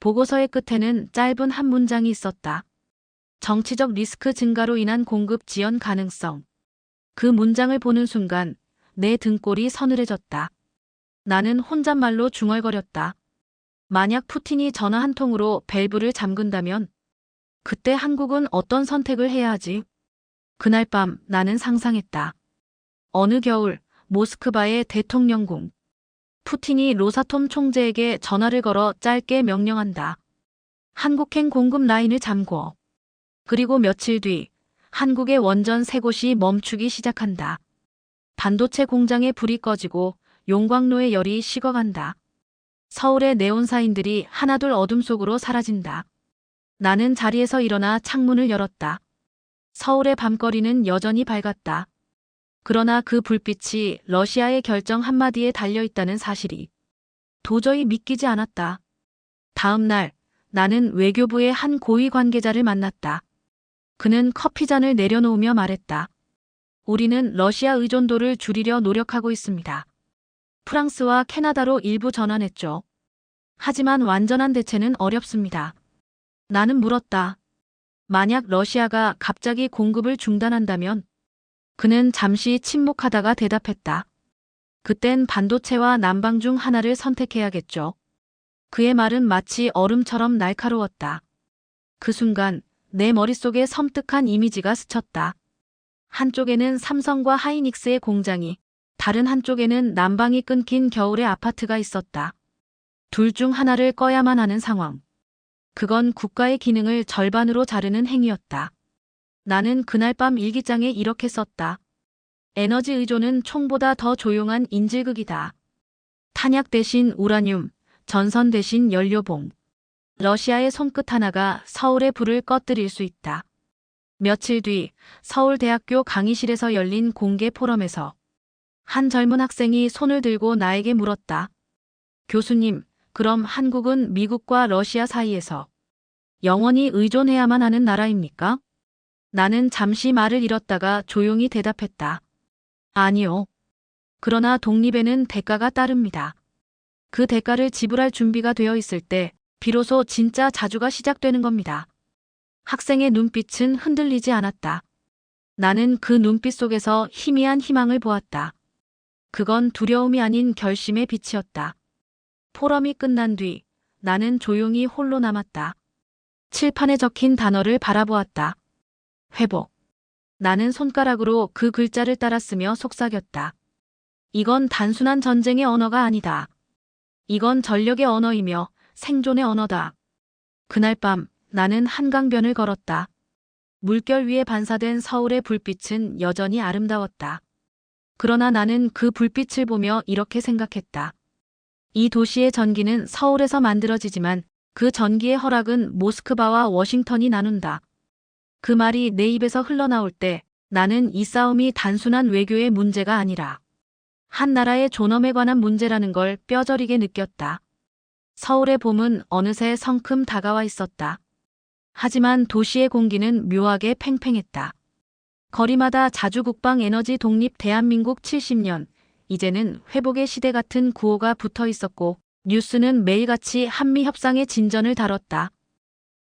보고서의 끝에는 짧은 한 문장이 있었다. 정치적 리스크 증가로 인한 공급 지연 가능성. 그 문장을 보는 순간 내 등골이 서늘해졌다. 나는 혼잣말로 중얼거렸다. 만약 푸틴이 전화 한 통으로 밸브를 잠근다면 그때 한국은 어떤 선택을 해야 하지? 그날 밤 나는 상상했다. 어느 겨울 모스크바의 대통령궁. 푸틴이 로사톰 총재에게 전화를 걸어 짧게 명령한다. 한국행 공급 라인을 잠궈. 그리고 며칠 뒤 한국의 원전 3곳이 멈추기 시작한다. 반도체 공장의 불이 꺼지고 용광로의 열이 식어간다. 서울의 네온사인들이 하나둘 어둠 속으로 사라진다. 나는 자리에서 일어나 창문을 열었다. 서울의 밤거리는 여전히 밝았다. 그러나 그 불빛이 러시아의 결정 한마디에 달려있다는 사실이 도저히 믿기지 않았다. 다음 날 나는 외교부의 한 고위 관계자를 만났다. 그는 커피잔을 내려놓으며 말했다. 우리는 러시아 의존도를 줄이려 노력하고 있습니다. 프랑스와 캐나다로 일부 전환했죠. 하지만 완전한 대체는 어렵습니다. 나는 물었다. 만약 러시아가 갑자기 공급을 중단한다면? 그는 잠시 침묵하다가 대답했다. 그땐 반도체와 난방 중 하나를 선택해야겠죠. 그의 말은 마치 얼음처럼 날카로웠다. 그 순간 내 머릿속에 섬뜩한 이미지가 스쳤다. 한쪽에는 삼성과 하이닉스의 공장이, 다른 한쪽에는 난방이 끊긴 겨울의 아파트가 있었다. 둘 중 하나를 꺼야만 하는 상황. 그건 국가의 기능을 절반으로 자르는 행위였다. 나는 그날 밤 일기장에 이렇게 썼다. 에너지 의존은 총보다 더 조용한 인질극이다. 탄약 대신 우라늄, 전선 대신 연료봉. 러시아의 손끝 하나가 서울의 불을 꺼뜨릴 수 있다. 며칠 뒤 서울대학교 강의실에서 열린 공개 포럼에서 한 젊은 학생이 손을 들고 나에게 물었다. 교수님, 그럼 한국은 미국과 러시아 사이에서 영원히 의존해야만 하는 나라입니까? 나는 잠시 말을 잃었다가 조용히 대답했다. 아니요. 그러나 독립에는 대가가 따릅니다. 그 대가를 지불할 준비가 되어 있을 때 비로소 진짜 자주가 시작되는 겁니다. 학생의 눈빛은 흔들리지 않았다. 나는 그 눈빛 속에서 희미한 희망을 보았다. 그건 두려움이 아닌 결심의 빛이었다. 포럼이 끝난 뒤 나는 조용히 홀로 남았다. 칠판에 적힌 단어를 바라보았다. 회복. 나는 손가락으로 그 글자를 따라쓰며 속삭였다. 이건 단순한 전쟁의 언어가 아니다. 이건 전력의 언어이며 생존의 언어다. 그날 밤 나는 한강변을 걸었다. 물결 위에 반사된 서울의 불빛은 여전히 아름다웠다. 그러나 나는 그 불빛을 보며 이렇게 생각했다. 이 도시의 전기는 서울에서 만들어지지만 그 전기의 허락은 모스크바와 워싱턴이 나눈다. 그 말이 내 입에서 흘러나올 때 나는 이 싸움이 단순한 외교의 문제가 아니라 한 나라의 존엄에 관한 문제라는 걸 뼈저리게 느꼈다. 서울의 봄은 어느새 성큼 다가와 있었다. 하지만 도시의 공기는 묘하게 팽팽했다. 거리마다 자주국방 에너지 독립 대한민국 70년, 이제는 회복의 시대 같은 구호가 붙어 있었고 뉴스는 매일같이 한미 협상의 진전을 다뤘다.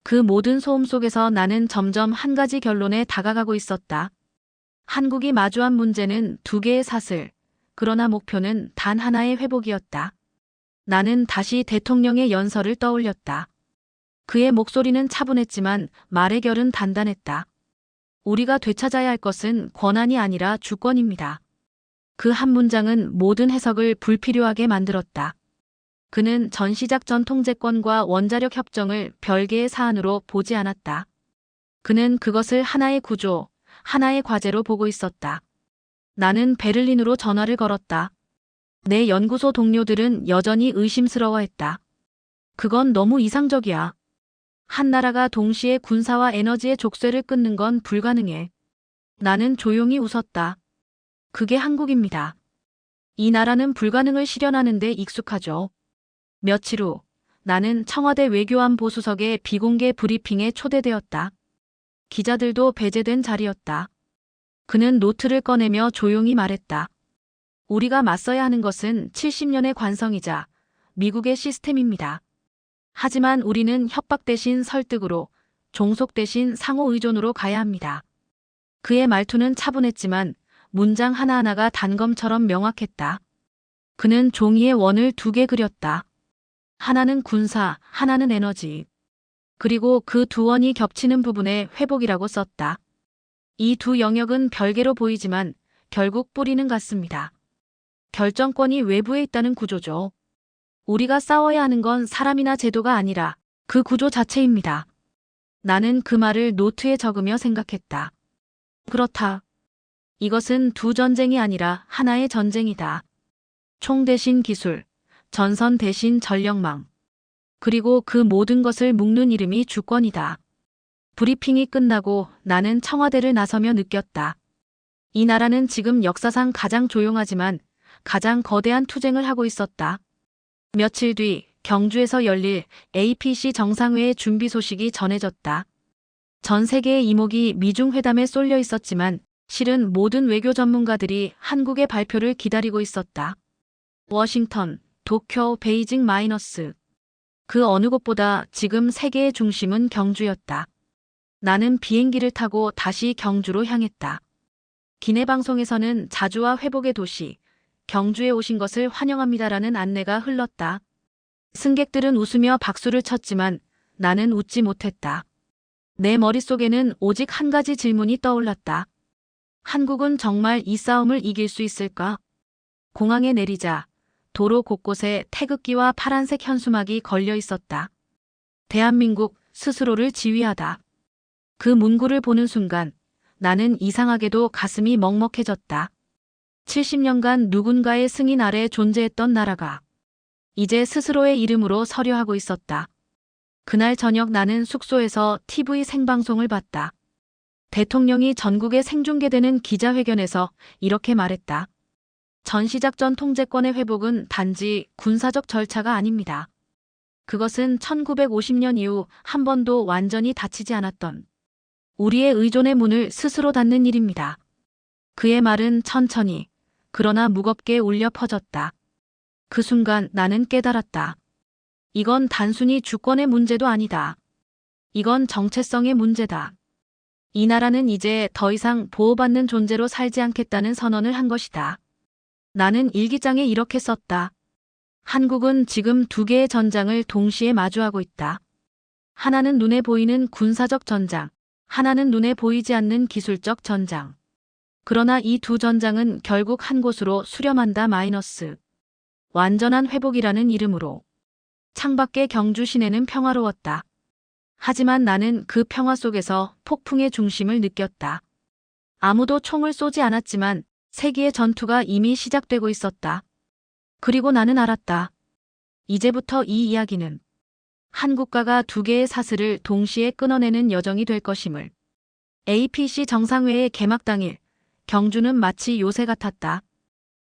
그 모든 소음 속에서 나는 점점 한 가지 결론에 다가가고 있었다. 한국이 마주한 문제는 두 개의 사슬, 그러나 목표는 단 하나의 회복이었다. 나는 다시 대통령의 연설을 떠올렸다. 그의 목소리는 차분했지만 말의 결은 단단했다. 우리가 되찾아야 할 것은 권한이 아니라 주권입니다. 그 한 문장은 모든 해석을 불필요하게 만들었다. 그는 전시작전 통제권과 원자력 협정을 별개의 사안으로 보지 않았다. 그는 그것을 하나의 구조, 하나의 과제로 보고 있었다. 나는 베를린으로 전화를 걸었다. 내 연구소 동료들은 여전히 의심스러워했다. 그건 너무 이상적이야. 한 나라가 동시에 군사와 에너지의 족쇄를 끊는 건 불가능해. 나는 조용히 웃었다. 그게 한국입니다. 이 나라는 불가능을 실현하는 데 익숙하죠. 며칠 후 나는 청와대 외교안보수석의 비공개 브리핑에 초대되었다. 기자들도 배제된 자리였다. 그는 노트를 꺼내며 조용히 말했다. 우리가 맞서야 하는 것은 70년의 관성이자 미국의 시스템입니다. 하지만 우리는 협박 대신 설득으로, 종속 대신 상호 의존으로 가야 합니다. 그의 말투는 차분했지만 문장 하나하나가 단검처럼 명확했다. 그는 종이에 원을 2개 그렸다. 하나는 군사, 하나는 에너지. 그리고 그 2원이 겹치는 부분에 회복이라고 썼다. 이 2 영역은 별개로 보이지만 결국 뿌리는 같습니다. 결정권이 외부에 있다는 구조죠. 우리가 싸워야 하는 건 사람이나 제도가 아니라 그 구조 자체입니다. 나는 그 말을 노트에 적으며 생각했다. 그렇다. 이것은 2 전쟁이 아니라 하나의 전쟁이다. 총 대신 기술, 전선 대신 전력망. 그리고 그 모든 것을 묶는 이름이 주권이다. 브리핑이 끝나고 나는 청와대를 나서며 느꼈다. 이 나라는 지금 역사상 가장 조용하지만 가장 거대한 투쟁을 하고 있었다. 며칠 뒤 경주에서 열릴 APC 정상회의 준비 소식이 전해졌다. 전 세계의 이목이 미중 회담에 쏠려 있었지만 실은 모든 외교 전문가들이 한국의 발표를 기다리고 있었다. 워싱턴, 도쿄, 베이징 마이너스. 그 어느 곳보다 지금 세계의 중심은 경주였다. 나는 비행기를 타고 다시 경주로 향했다. 기내 방송에서는 자주와 회복의 도시, 경주에 오신 것을 환영합니다라는 안내가 흘렀다. 승객들은 웃으며 박수를 쳤지만 나는 웃지 못했다. 내 머릿속에는 오직 한 가지 질문이 떠올랐다. 한국은 정말 이 싸움을 이길 수 있을까? 공항에 내리자 도로 곳곳에 태극기와 파란색 현수막이 걸려 있었다. 대한민국 스스로를 지휘하다. 그 문구를 보는 순간 나는 이상하게도 가슴이 먹먹해졌다. 70년간 누군가의 승인 아래 존재했던 나라가 이제 스스로의 이름으로 서려하고 있었다. 그날 저녁 나는 숙소에서 TV 생방송을 봤다. 대통령이 전국에 생중계되는 기자회견에서 이렇게 말했다. 전시작전 통제권의 회복은 단지 군사적 절차가 아닙니다. 그것은 1950년 이후 한 번도 완전히 닫히지 않았던 우리의 의존의 문을 스스로 닫는 일입니다. 그의 말은 천천히 그러나 무겁게 울려 퍼졌다. 그 순간 나는 깨달았다. 이건 단순히 주권의 문제도 아니다. 이건 정체성의 문제다. 이 나라는 이제 더 이상 보호받는 존재로 살지 않겠다는 선언을 한 것이다. 나는 일기장에 이렇게 썼다. 한국은 지금 2개의 전장을 동시에 마주하고 있다. 하나는 눈에 보이는 군사적 전장, 하나는 눈에 보이지 않는 기술적 전장. 그러나 이 2 전장은 결국 한 곳으로 수렴한다 마이너스. 완전한 회복이라는 이름으로. 창밖의 경주 시내는 평화로웠다. 하지만 나는 그 평화 속에서 폭풍의 중심을 느꼈다. 아무도 총을 쏘지 않았지만 세기의 전투가 이미 시작되고 있었다. 그리고 나는 알았다. 이제부터 이 이야기는 한 국가가 2개의 사슬을 동시에 끊어내는 여정이 될 것임을. APC 정상회의 개막 당일, 경주는 마치 요새 같았다.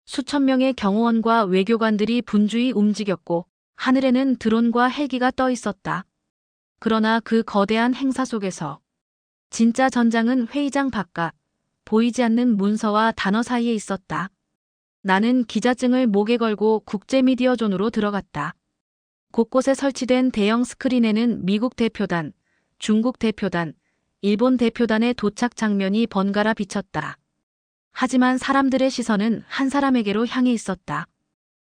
수천 명의 경호원과 외교관들이 분주히 움직였고 하늘에는 드론과 헬기가 떠 있었다. 그러나 그 거대한 행사 속에서 진짜 전장은 회의장 바깥, 보이지 않는 문서와 단어 사이에 있었다. 나는 기자증을 목에 걸고 국제미디어 존으로 들어갔다. 곳곳에 설치된 대형 스크린에는 미국 대표단, 중국 대표단, 일본 대표단의 도착 장면이 번갈아 비쳤다. 하지만 사람들의 시선은 한 사람에게로 향해 있었다.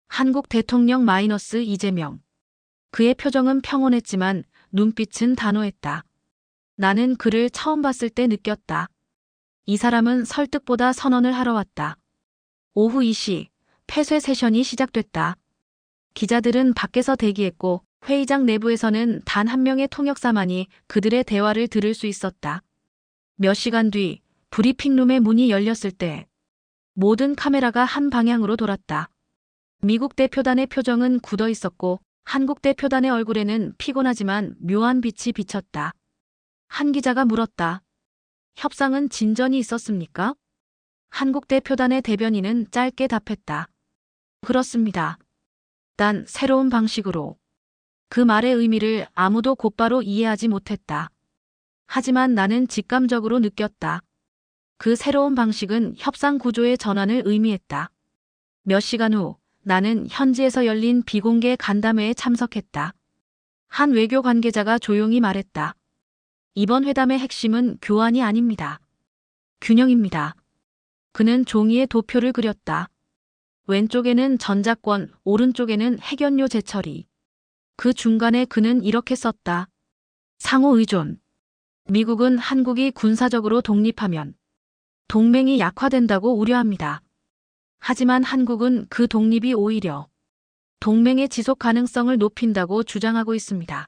한국 대통령 마이너스 이재명. 그의 표정은 평온했지만 눈빛은 단호했다. 나는 그를 처음 봤을 때 느꼈다. 이 사람은 설득보다 선언을 하러 왔다. 오후 2시, 폐쇄 세션이 시작됐다. 기자들은 밖에서 대기했고 회의장 내부에서는 단 한 명의 통역사만이 그들의 대화를 들을 수 있었다. 몇 시간 뒤 브리핑룸의 문이 열렸을 때 모든 카메라가 한 방향으로 돌았다. 미국 대표단의 표정은 굳어 있었고 한국 대표단의 얼굴에는 피곤하지만 묘한 빛이 비쳤다. 한 기자가 물었다. 협상은 진전이 있었습니까? 한국 대표단의 대변인은 짧게 답했다. 그렇습니다. 단 새로운 방식으로. 그 말의 의미를 아무도 곧바로 이해하지 못했다. 하지만 나는 직감적으로 느꼈다. 그 새로운 방식은 협상 구조의 전환을 의미했다. 몇 시간 후 나는 현지에서 열린 비공개 간담회에 참석했다. 한 외교 관계자가 조용히 말했다. 이번 회담의 핵심은 교환이 아닙니다. 균형입니다. 그는 종이에 도표를 그렸다. 왼쪽에는 전작권, 오른쪽에는 핵연료 재처리. 그 중간에 그는 이렇게 썼다. 상호 의존. 미국은 한국이 군사적으로 독립하면 동맹이 약화된다고 우려합니다. 하지만 한국은 그 독립이 오히려 동맹의 지속 가능성을 높인다고 주장하고 있습니다.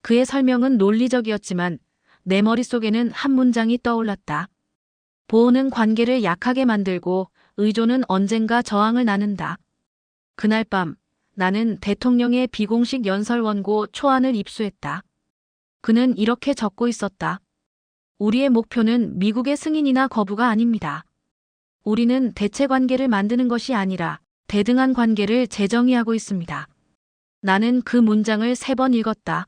그의 설명은 논리적이었지만 내 머릿속에는 한 문장이 떠올랐다. 보호는 관계를 약하게 만들고 의존은 언젠가 저항을 나눈다. 그날 밤 나는 대통령의 비공식 연설 원고 초안을 입수했다. 그는 이렇게 적고 있었다. 우리의 목표는 미국의 승인이나 거부가 아닙니다. 우리는 대체 관계를 만드는 것이 아니라 대등한 관계를 재정의하고 있습니다. 나는 그 문장을 3번 읽었다.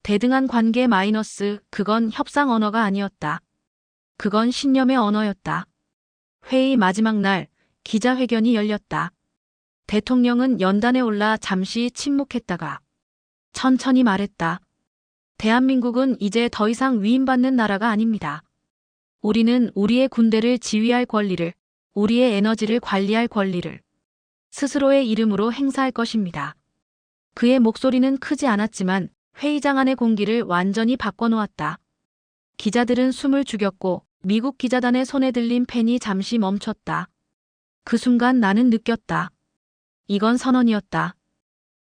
대등한 관계 마이너스 그건 협상 언어가 아니었다. 그건 신념의 언어였다. 회의 마지막 날 기자회견이 열렸다. 대통령은 연단에 올라 잠시 침묵했다가 천천히 말했다. 대한민국은 이제 더 이상 위임받는 나라가 아닙니다. 우리는 우리의 군대를 지휘할 권리를, 우리의 에너지를 관리할 권리를 스스로의 이름으로 행사할 것입니다. 그의 목소리는 크지 않았지만 회의장 안의 공기를 완전히 바꿔놓았다. 기자들은 숨을 죽였고 미국 기자단의 손에 들린 펜이 잠시 멈췄다. 그 순간 나는 느꼈다. 이건 선언이었다.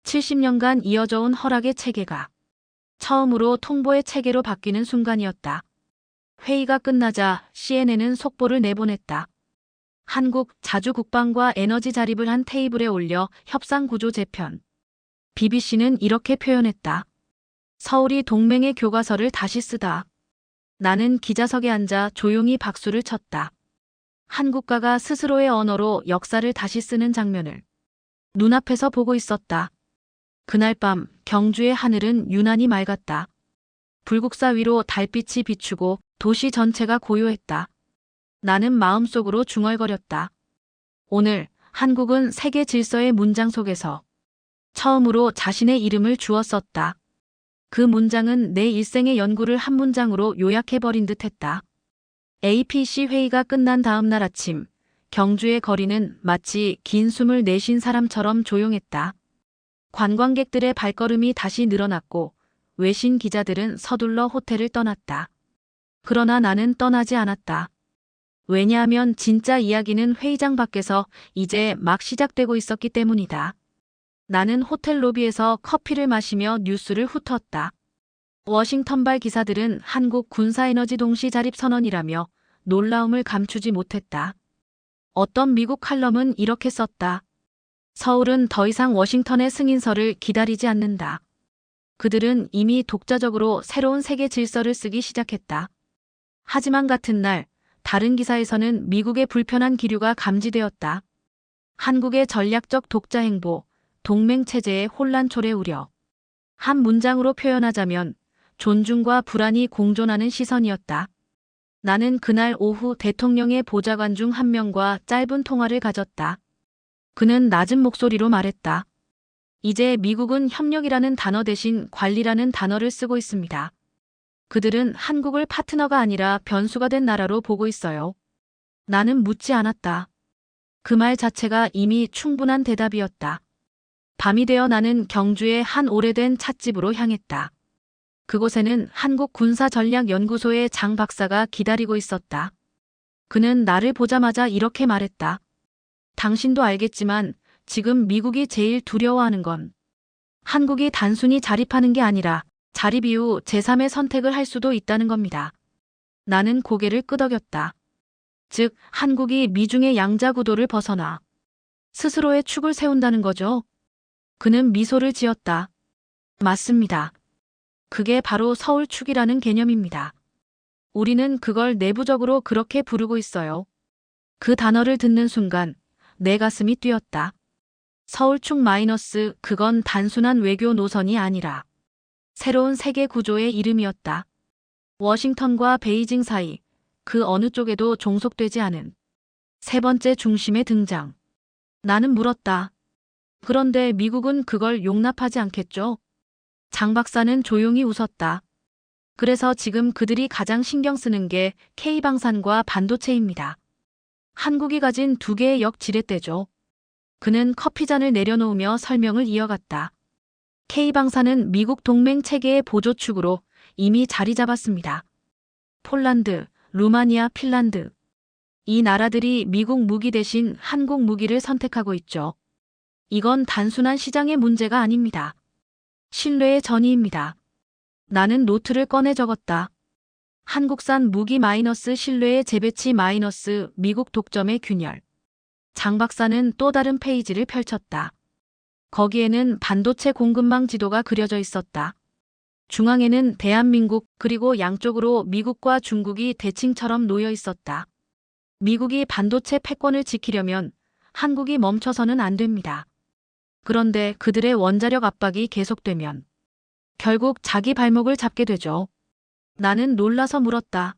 70년간 이어져온 허락의 체계가 처음으로 통보의 체계로 바뀌는 순간이었다. 회의가 끝나자 CNN은 속보를 내보냈다. 한국 자주 국방과 에너지 자립을 한 테이블에 올려 협상 구조 재편. BBC는 이렇게 표현했다. 서울이 동맹의 교과서를 다시 쓰다. 나는 기자석에 앉아 조용히 박수를 쳤다. 한 국가가 스스로의 언어로 역사를 다시 쓰는 장면을 눈앞에서 보고 있었다. 그날 밤 경주의 하늘은 유난히 맑았다. 불국사 위로 달빛이 비추고 도시 전체가 고요했다. 나는 마음속으로 중얼거렸다. 오늘 한국은 세계 질서의 문장 속에서 처음으로 자신의 이름을 주었었다. 그 문장은 내 일생의 연구를 한 문장으로 요약해버린 듯했다. APC 회의가 끝난 다음 날 아침, 경주의 거리는 마치 긴 숨을 내쉰 사람처럼 조용했다. 관광객들의 발걸음이 다시 늘어났고 외신 기자들은 서둘러 호텔을 떠났다. 그러나 나는 떠나지 않았다. 왜냐하면 진짜 이야기는 회의장 밖에서 이제 막 시작되고 있었기 때문이다. 나는 호텔 로비에서 커피를 마시며 뉴스를 훑었다. 워싱턴발 기사들은 한국 군사에너지 동시 자립 선언이라며 놀라움을 감추지 못했다. 어떤 미국 칼럼은 이렇게 썼다. 서울은 더 이상 워싱턴의 승인서를 기다리지 않는다. 그들은 이미 독자적으로 새로운 세계 질서를 쓰기 시작했다. 하지만 같은 날 다른 기사에서는 미국의 불편한 기류가 감지되었다. 한국의 전략적 독자 행보, 동맹 체제의 혼란 초래 우려. 한 문장으로 표현하자면 존중과 불안이 공존하는 시선이었다. 나는 그날 오후 대통령의 보좌관 중 한 명과 짧은 통화를 가졌다. 그는 낮은 목소리로 말했다. 이제 미국은 협력이라는 단어 대신 관리라는 단어를 쓰고 있습니다. 그들은 한국을 파트너가 아니라 변수가 된 나라로 보고 있어요. 나는 묻지 않았다. 그 말 자체가 이미 충분한 대답이었다. 밤이 되어 나는 경주의 한 오래된 찻집으로 향했다. 그곳에는 한국군사전략연구소의 장 박사가 기다리고 있었다. 그는 나를 보자마자 이렇게 말했다. 당신도 알겠지만 지금 미국이 제일 두려워하는 건 한국이 단순히 자립하는 게 아니라 자립 이후 제3의 선택을 할 수도 있다는 겁니다. 나는 고개를 끄덕였다. 즉, 한국이 미중의 양자 구도를 벗어나 스스로의 축을 세운다는 거죠. 그는 미소를 지었다. 맞습니다. 그게 바로 서울축이라는 개념입니다. 우리는 그걸 내부적으로 그렇게 부르고 있어요. 그 단어를 듣는 순간 내 가슴이 뛰었다. 서울축 마이너스, 그건 단순한 외교 노선이 아니라 새로운 세계 구조의 이름이었다. 워싱턴과 베이징 사이, 그 어느 쪽에도 종속되지 않은 세 번째 중심의 등장. 나는 물었다. 그런데 미국은 그걸 용납하지 않겠죠? 장 박사는 조용히 웃었다. 그래서 지금 그들이 가장 신경 쓰는 게 K방산과 반도체입니다. 한국이 가진 두 개의 역지렛대죠. 그는 커피잔을 내려놓으며 설명을 이어갔다. K방산은 미국 동맹 체계의 보조축으로 이미 자리 잡았습니다. 폴란드, 루마니아, 핀란드. 이 나라들이 미국 무기 대신 한국 무기를 선택하고 있죠. 이건 단순한 시장의 문제가 아닙니다. 신뢰의 전이입니다. 나는 노트를 꺼내 적었다. 한국산 무기 마이너스 신뢰의 재배치 마이너스 미국 독점의 균열. 장 박사는 또 다른 페이지를 펼쳤다. 거기에는 반도체 공급망 지도가 그려져 있었다. 중앙에는 대한민국, 그리고 양쪽으로 미국과 중국이 대칭처럼 놓여 있었다. 미국이 반도체 패권을 지키려면 한국이 멈춰서는 안 됩니다. 그런데 그들의 원자력 압박이 계속되면 결국 자기 발목을 잡게 되죠. 나는 놀라서 물었다.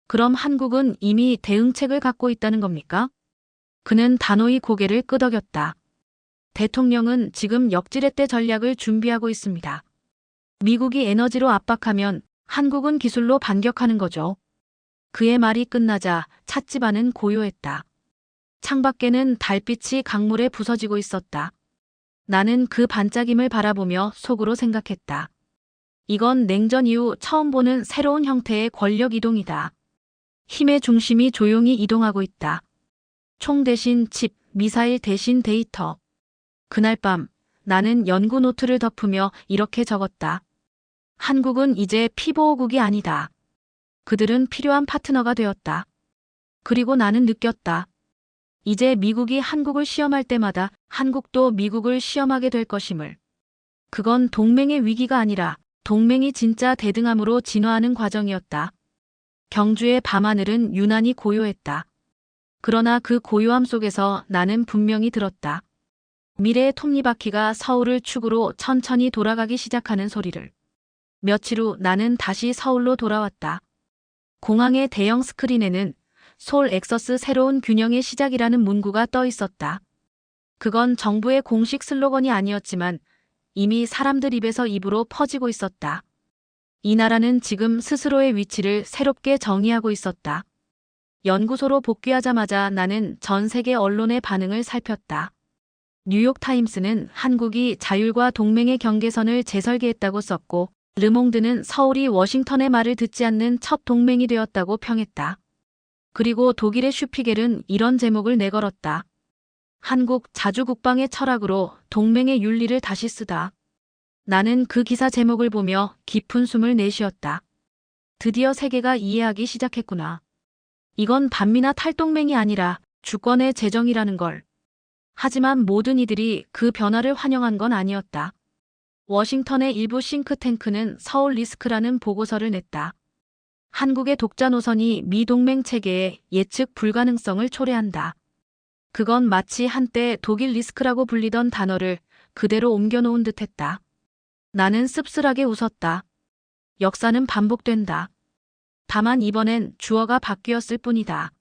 그럼 한국은 이미 대응책을 갖고 있다는 겁니까? 그는 단호히 고개를 끄덕였다. 대통령은 지금 역지렛대 전략을 준비하고 있습니다. 미국이 에너지로 압박하면 한국은 기술로 반격하는 거죠. 그의 말이 끝나자 찻집안은 고요했다. 창밖에는 달빛이 강물에 부서지고 있었다. 나는 그 반짝임을 바라보며 속으로 생각했다. 이건 냉전 이후 처음 보는 새로운 형태의 권력 이동이다. 힘의 중심이 조용히 이동하고 있다. 총 대신 칩, 미사일 대신 데이터. 그날 밤 나는 연구 노트를 덮으며 이렇게 적었다. 한국은 이제 피보호국이 아니다. 그들은 필요한 파트너가 되었다. 그리고 나는 느꼈다. 이제 미국이 한국을 시험할 때마다 한국도 미국을 시험하게 될 것임을. 그건 동맹의 위기가 아니라 동맹이 진짜 대등함으로 진화하는 과정이었다. 경주의 밤하늘은 유난히 고요했다. 그러나 그 고요함 속에서 나는 분명히 들었다. 미래의 톱니바퀴가 서울을 축으로 천천히 돌아가기 시작하는 소리를. 며칠 후 나는 다시 서울로 돌아왔다. 공항의 대형 스크린에는 솔 엑서스 새로운 균형의 시작이라는 문구가 떠 있었다. 그건 정부의 공식 슬로건이 아니었지만 이미 사람들 입에서 입으로 퍼지고 있었다. 이 나라는 지금 스스로의 위치를 새롭게 정의하고 있었다. 연구소로 복귀하자마자 나는 전 세계 언론의 반응을 살폈다. 뉴욕타임스는 한국이 자율과 동맹의 경계선을 재설계했다고 썼고, 르몽드는 서울이 워싱턴의 말을 듣지 않는 첫 동맹이 되었다고 평했다. 그리고 독일의 슈피겔은 이런 제목을 내걸었다. 한국 자주국방의 철학으로 동맹의 윤리를 다시 쓰다. 나는 그 기사 제목을 보며 깊은 숨을 내쉬었다. 드디어 세계가 이해하기 시작했구나. 이건 반미나 탈동맹이 아니라 주권의 재정이라는 걸. 하지만 모든 이들이 그 변화를 환영한 건 아니었다. 워싱턴의 일부 싱크탱크는 서울 리스크라는 보고서를 냈다. 한국의 독자 노선이 미 동맹 체계의 예측 불가능성을 초래한다. 그건 마치 한때 독일 리스크라고 불리던 단어를 그대로 옮겨놓은 듯했다. 나는 씁쓸하게 웃었다. 역사는 반복된다. 다만 이번엔 주어가 바뀌었을 뿐이다.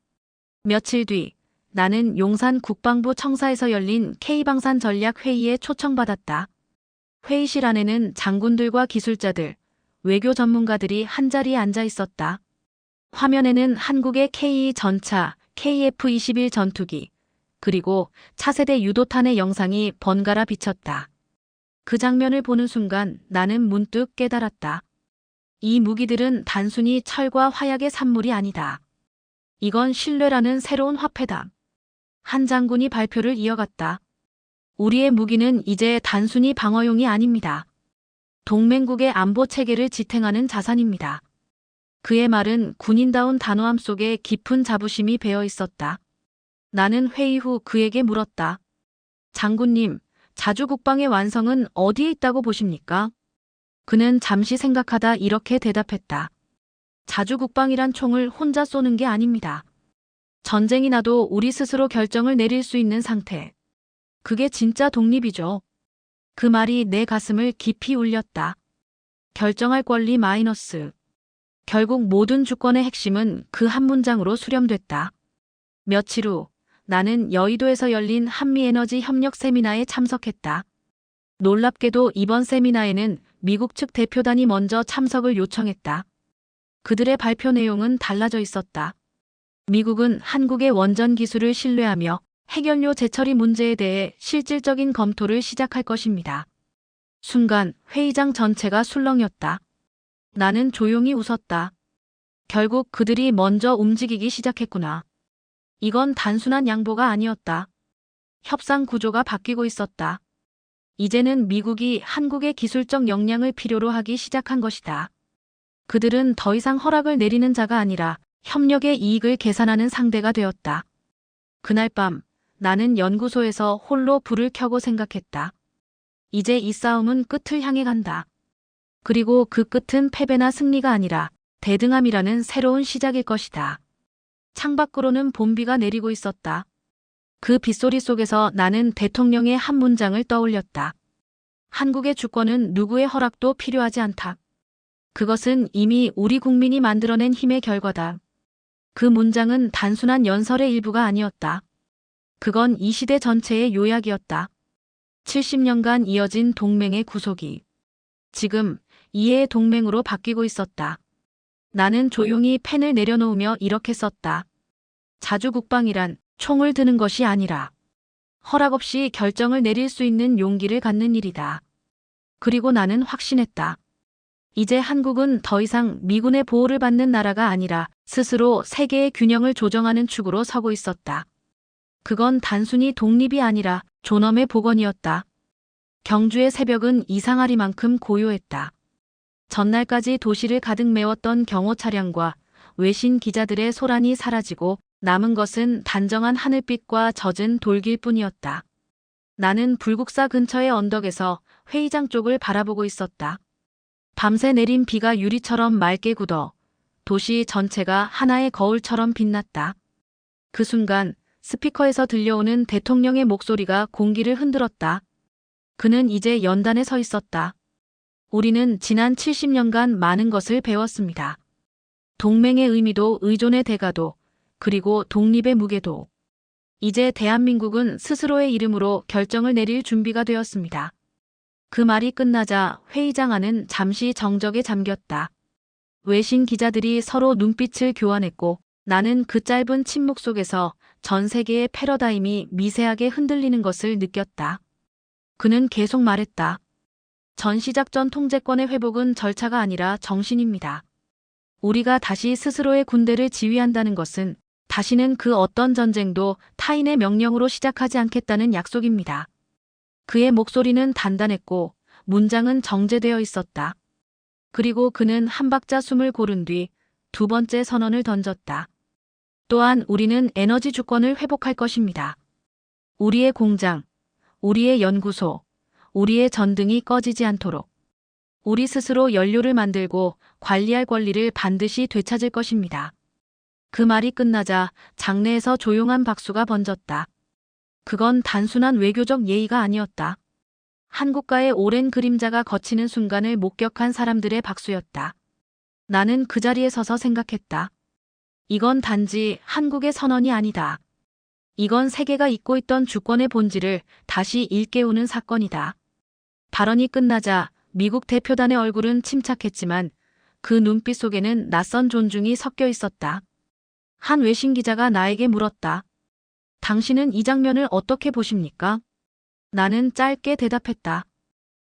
며칠 뒤 나는 용산 국방부 청사에서 열린 K방산 전략 회의에 초청받았다. 회의실 안에는 장군들과 기술자들, 외교 전문가들이 한자리에 앉아 있었다. 화면에는 한국의 K 전차, KF-21 전투기, 그리고 차세대 유도탄의 영상이 번갈아 비쳤다. 그 장면을 보는 순간 나는 문득 깨달았다. 이 무기들은 단순히 철과 화약의 산물이 아니다. 이건 신뢰라는 새로운 화폐다. 한 장군이 발표를 이어갔다. 우리의 무기는 이제 단순히 방어용이 아닙니다. 동맹국의 안보 체계를 지탱하는 자산입니다. 그의 말은 군인다운 단호함 속에 깊은 자부심이 배어 있었다. 나는 회의 후 그에게 물었다. 장군님, 자주국방의 완성은 어디에 있다고 보십니까? 그는 잠시 생각하다 이렇게 대답했다. 자주국방이란 총을 혼자 쏘는 게 아닙니다. 전쟁이 나도 우리 스스로 결정을 내릴 수 있는 상태. 그게 진짜 독립이죠. 그 말이 내 가슴을 깊이 울렸다. 결정할 권리 마이너스. 결국 모든 주권의 핵심은 그 한 문장으로 수렴됐다. 며칠 후 나는 여의도에서 열린 한미에너지 협력 세미나에 참석했다. 놀랍게도 이번 세미나에는 미국 측 대표단이 먼저 참석을 요청했다. 그들의 발표 내용은 달라져 있었다. 미국은 한국의 원전 기술을 신뢰하며 핵연료 재처리 문제에 대해 실질적인 검토를 시작할 것입니다. 순간 회의장 전체가 술렁였다. 나는 조용히 웃었다. 결국 그들이 먼저 움직이기 시작했구나. 이건 단순한 양보가 아니었다. 협상 구조가 바뀌고 있었다. 이제는 미국이 한국의 기술적 역량을 필요로 하기 시작한 것이다. 그들은 더 이상 허락을 내리는 자가 아니라 협력의 이익을 계산하는 상대가 되었다. 그날 밤 나는 연구소에서 홀로 불을 켜고 생각했다. 이제 이 싸움은 끝을 향해 간다. 그리고 그 끝은 패배나 승리가 아니라 대등함이라는 새로운 시작일 것이다. 창밖으로는 봄비가 내리고 있었다. 그 빗소리 속에서 나는 대통령의 한 문장을 떠올렸다. 한국의 주권은 누구의 허락도 필요하지 않다. 그것은 이미 우리 국민이 만들어낸 힘의 결과다. 그 문장은 단순한 연설의 일부가 아니었다. 그건 이 시대 전체의 요약이었다. 70년간 이어진 동맹의 구속이 지금 이해의 동맹으로 바뀌고 있었다. 나는 조용히 펜을 내려놓으며 이렇게 썼다. 자주국방이란 총을 드는 것이 아니라 허락 없이 결정을 내릴 수 있는 용기를 갖는 일이다. 그리고 나는 확신했다. 이제 한국은 더 이상 미군의 보호를 받는 나라가 아니라 스스로 세계의 균형을 조정하는 축으로 서고 있었다. 그건 단순히 독립이 아니라 존엄의 복원이었다. 경주의 새벽은 이상하리만큼 고요했다. 전날까지 도시를 가득 메웠던 경호 차량과 외신 기자들의 소란이 사라지고 남은 것은 단정한 하늘빛과 젖은 돌길 뿐이었다. 나는 불국사 근처의 언덕에서 회의장 쪽을 바라보고 있었다. 밤새 내린 비가 유리처럼 맑게 굳어 도시 전체가 하나의 거울처럼 빛났다. 그 순간 스피커에서 들려오는 대통령의 목소리가 공기를 흔들었다. 그는 이제 연단에 서 있었다. 우리는 지난 70년간 많은 것을 배웠습니다. 동맹의 의미도 의존의 대가도 그리고 독립의 무게도. 이제 대한민국은 스스로의 이름으로 결정을 내릴 준비가 되었습니다. 그 말이 끝나자 회의장 안은 잠시 정적에 잠겼다. 외신 기자들이 서로 눈빛을 교환했고 나는 그 짧은 침묵 속에서 전 세계의 패러다임이 미세하게 흔들리는 것을 느꼈다. 그는 계속 말했다. 전시작전 통제권의 회복은 절차가 아니라 정신입니다. 우리가 다시 스스로의 군대를 지휘한다는 것은 다시는 그 어떤 전쟁도 타인의 명령으로 시작하지 않겠다는 약속입니다. 그의 목소리는 단단했고 문장은 정제되어 있었다. 그리고 그는 한 박자 숨을 고른 뒤 두 번째 선언을 던졌다. 또한 우리는 에너지 주권을 회복할 것입니다. 우리의 공장, 우리의 연구소, 우리의 전등이 꺼지지 않도록 우리 스스로 연료를 만들고 관리할 권리를 반드시 되찾을 것입니다. 그 말이 끝나자 장내에서 조용한 박수가 번졌다. 그건 단순한 외교적 예의가 아니었다. 한국과의 오랜 그림자가 걷히는 순간을 목격한 사람들의 박수였다. 나는 그 자리에 서서 생각했다. 이건 단지 한국의 선언이 아니다. 이건 세계가 잊고 있던 주권의 본질을 다시 일깨우는 사건이다. 발언이 끝나자 미국 대표단의 얼굴은 침착했지만 그 눈빛 속에는 낯선 존중이 섞여 있었다. 한 외신 기자가 나에게 물었다. 당신은 이 장면을 어떻게 보십니까? 나는 짧게 대답했다.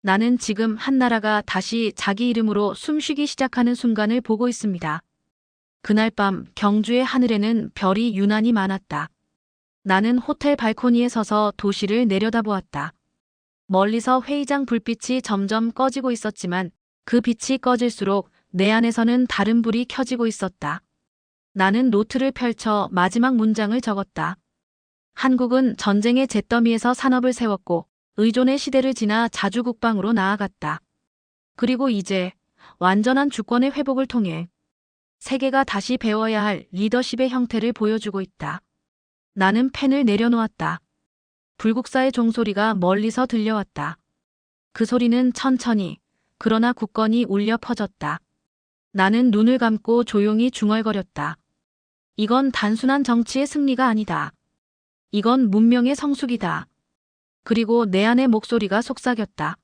나는 지금 한 나라가 다시 자기 이름으로 숨쉬기 시작하는 순간을 보고 있습니다. 그날 밤 경주의 하늘에는 별이 유난히 많았다. 나는 호텔 발코니에 서서 도시를 내려다보았다. 멀리서 회의장 불빛이 점점 꺼지고 있었지만 그 빛이 꺼질수록 내 안에서는 다른 불이 켜지고 있었다. 나는 노트를 펼쳐 마지막 문장을 적었다. 한국은 전쟁의 잿더미에서 산업을 세웠고 의존의 시대를 지나 자주국방으로 나아갔다. 그리고 이제 완전한 주권의 회복을 통해 세계가 다시 배워야 할 리더십의 형태를 보여주고 있다. 나는 펜을 내려놓았다. 불국사의 종소리가 멀리서 들려왔다. 그 소리는 천천히 그러나 굳건히 울려 퍼졌다. 나는 눈을 감고 조용히 중얼거렸다. 이건 단순한 정치의 승리가 아니다. 이건 문명의 성숙이다. 그리고 내 안의 목소리가 속삭였다.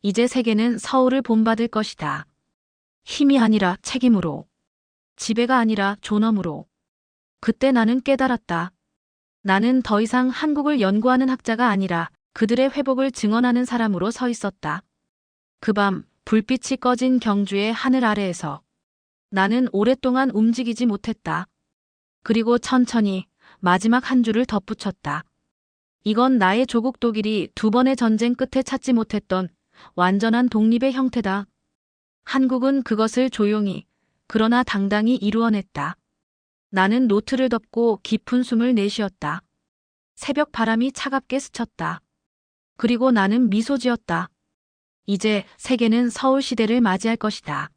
이제 세계는 서울을 본받을 것이다. 힘이 아니라 책임으로. 지배가 아니라 존엄으로. 그때 나는 깨달았다. 나는 더 이상 한국을 연구하는 학자가 아니라 그들의 회복을 증언하는 사람으로 서 있었다. 그 밤 불빛이 꺼진 경주의 하늘 아래에서 나는 오랫동안 움직이지 못했다. 그리고 천천히 마지막 한 줄을 덧붙였다. 이건 나의 조국 독일이 두 번의 전쟁 끝에 찾지 못했던 완전한 독립의 형태다. 한국은 그것을 조용히 그러나 당당히 이루어냈다. 나는 노트를 덮고 깊은 숨을 내쉬었다. 새벽 바람이 차갑게 스쳤다. 그리고 나는 미소 지었다. 이제 세계는 서울 시대를 맞이할 것이다.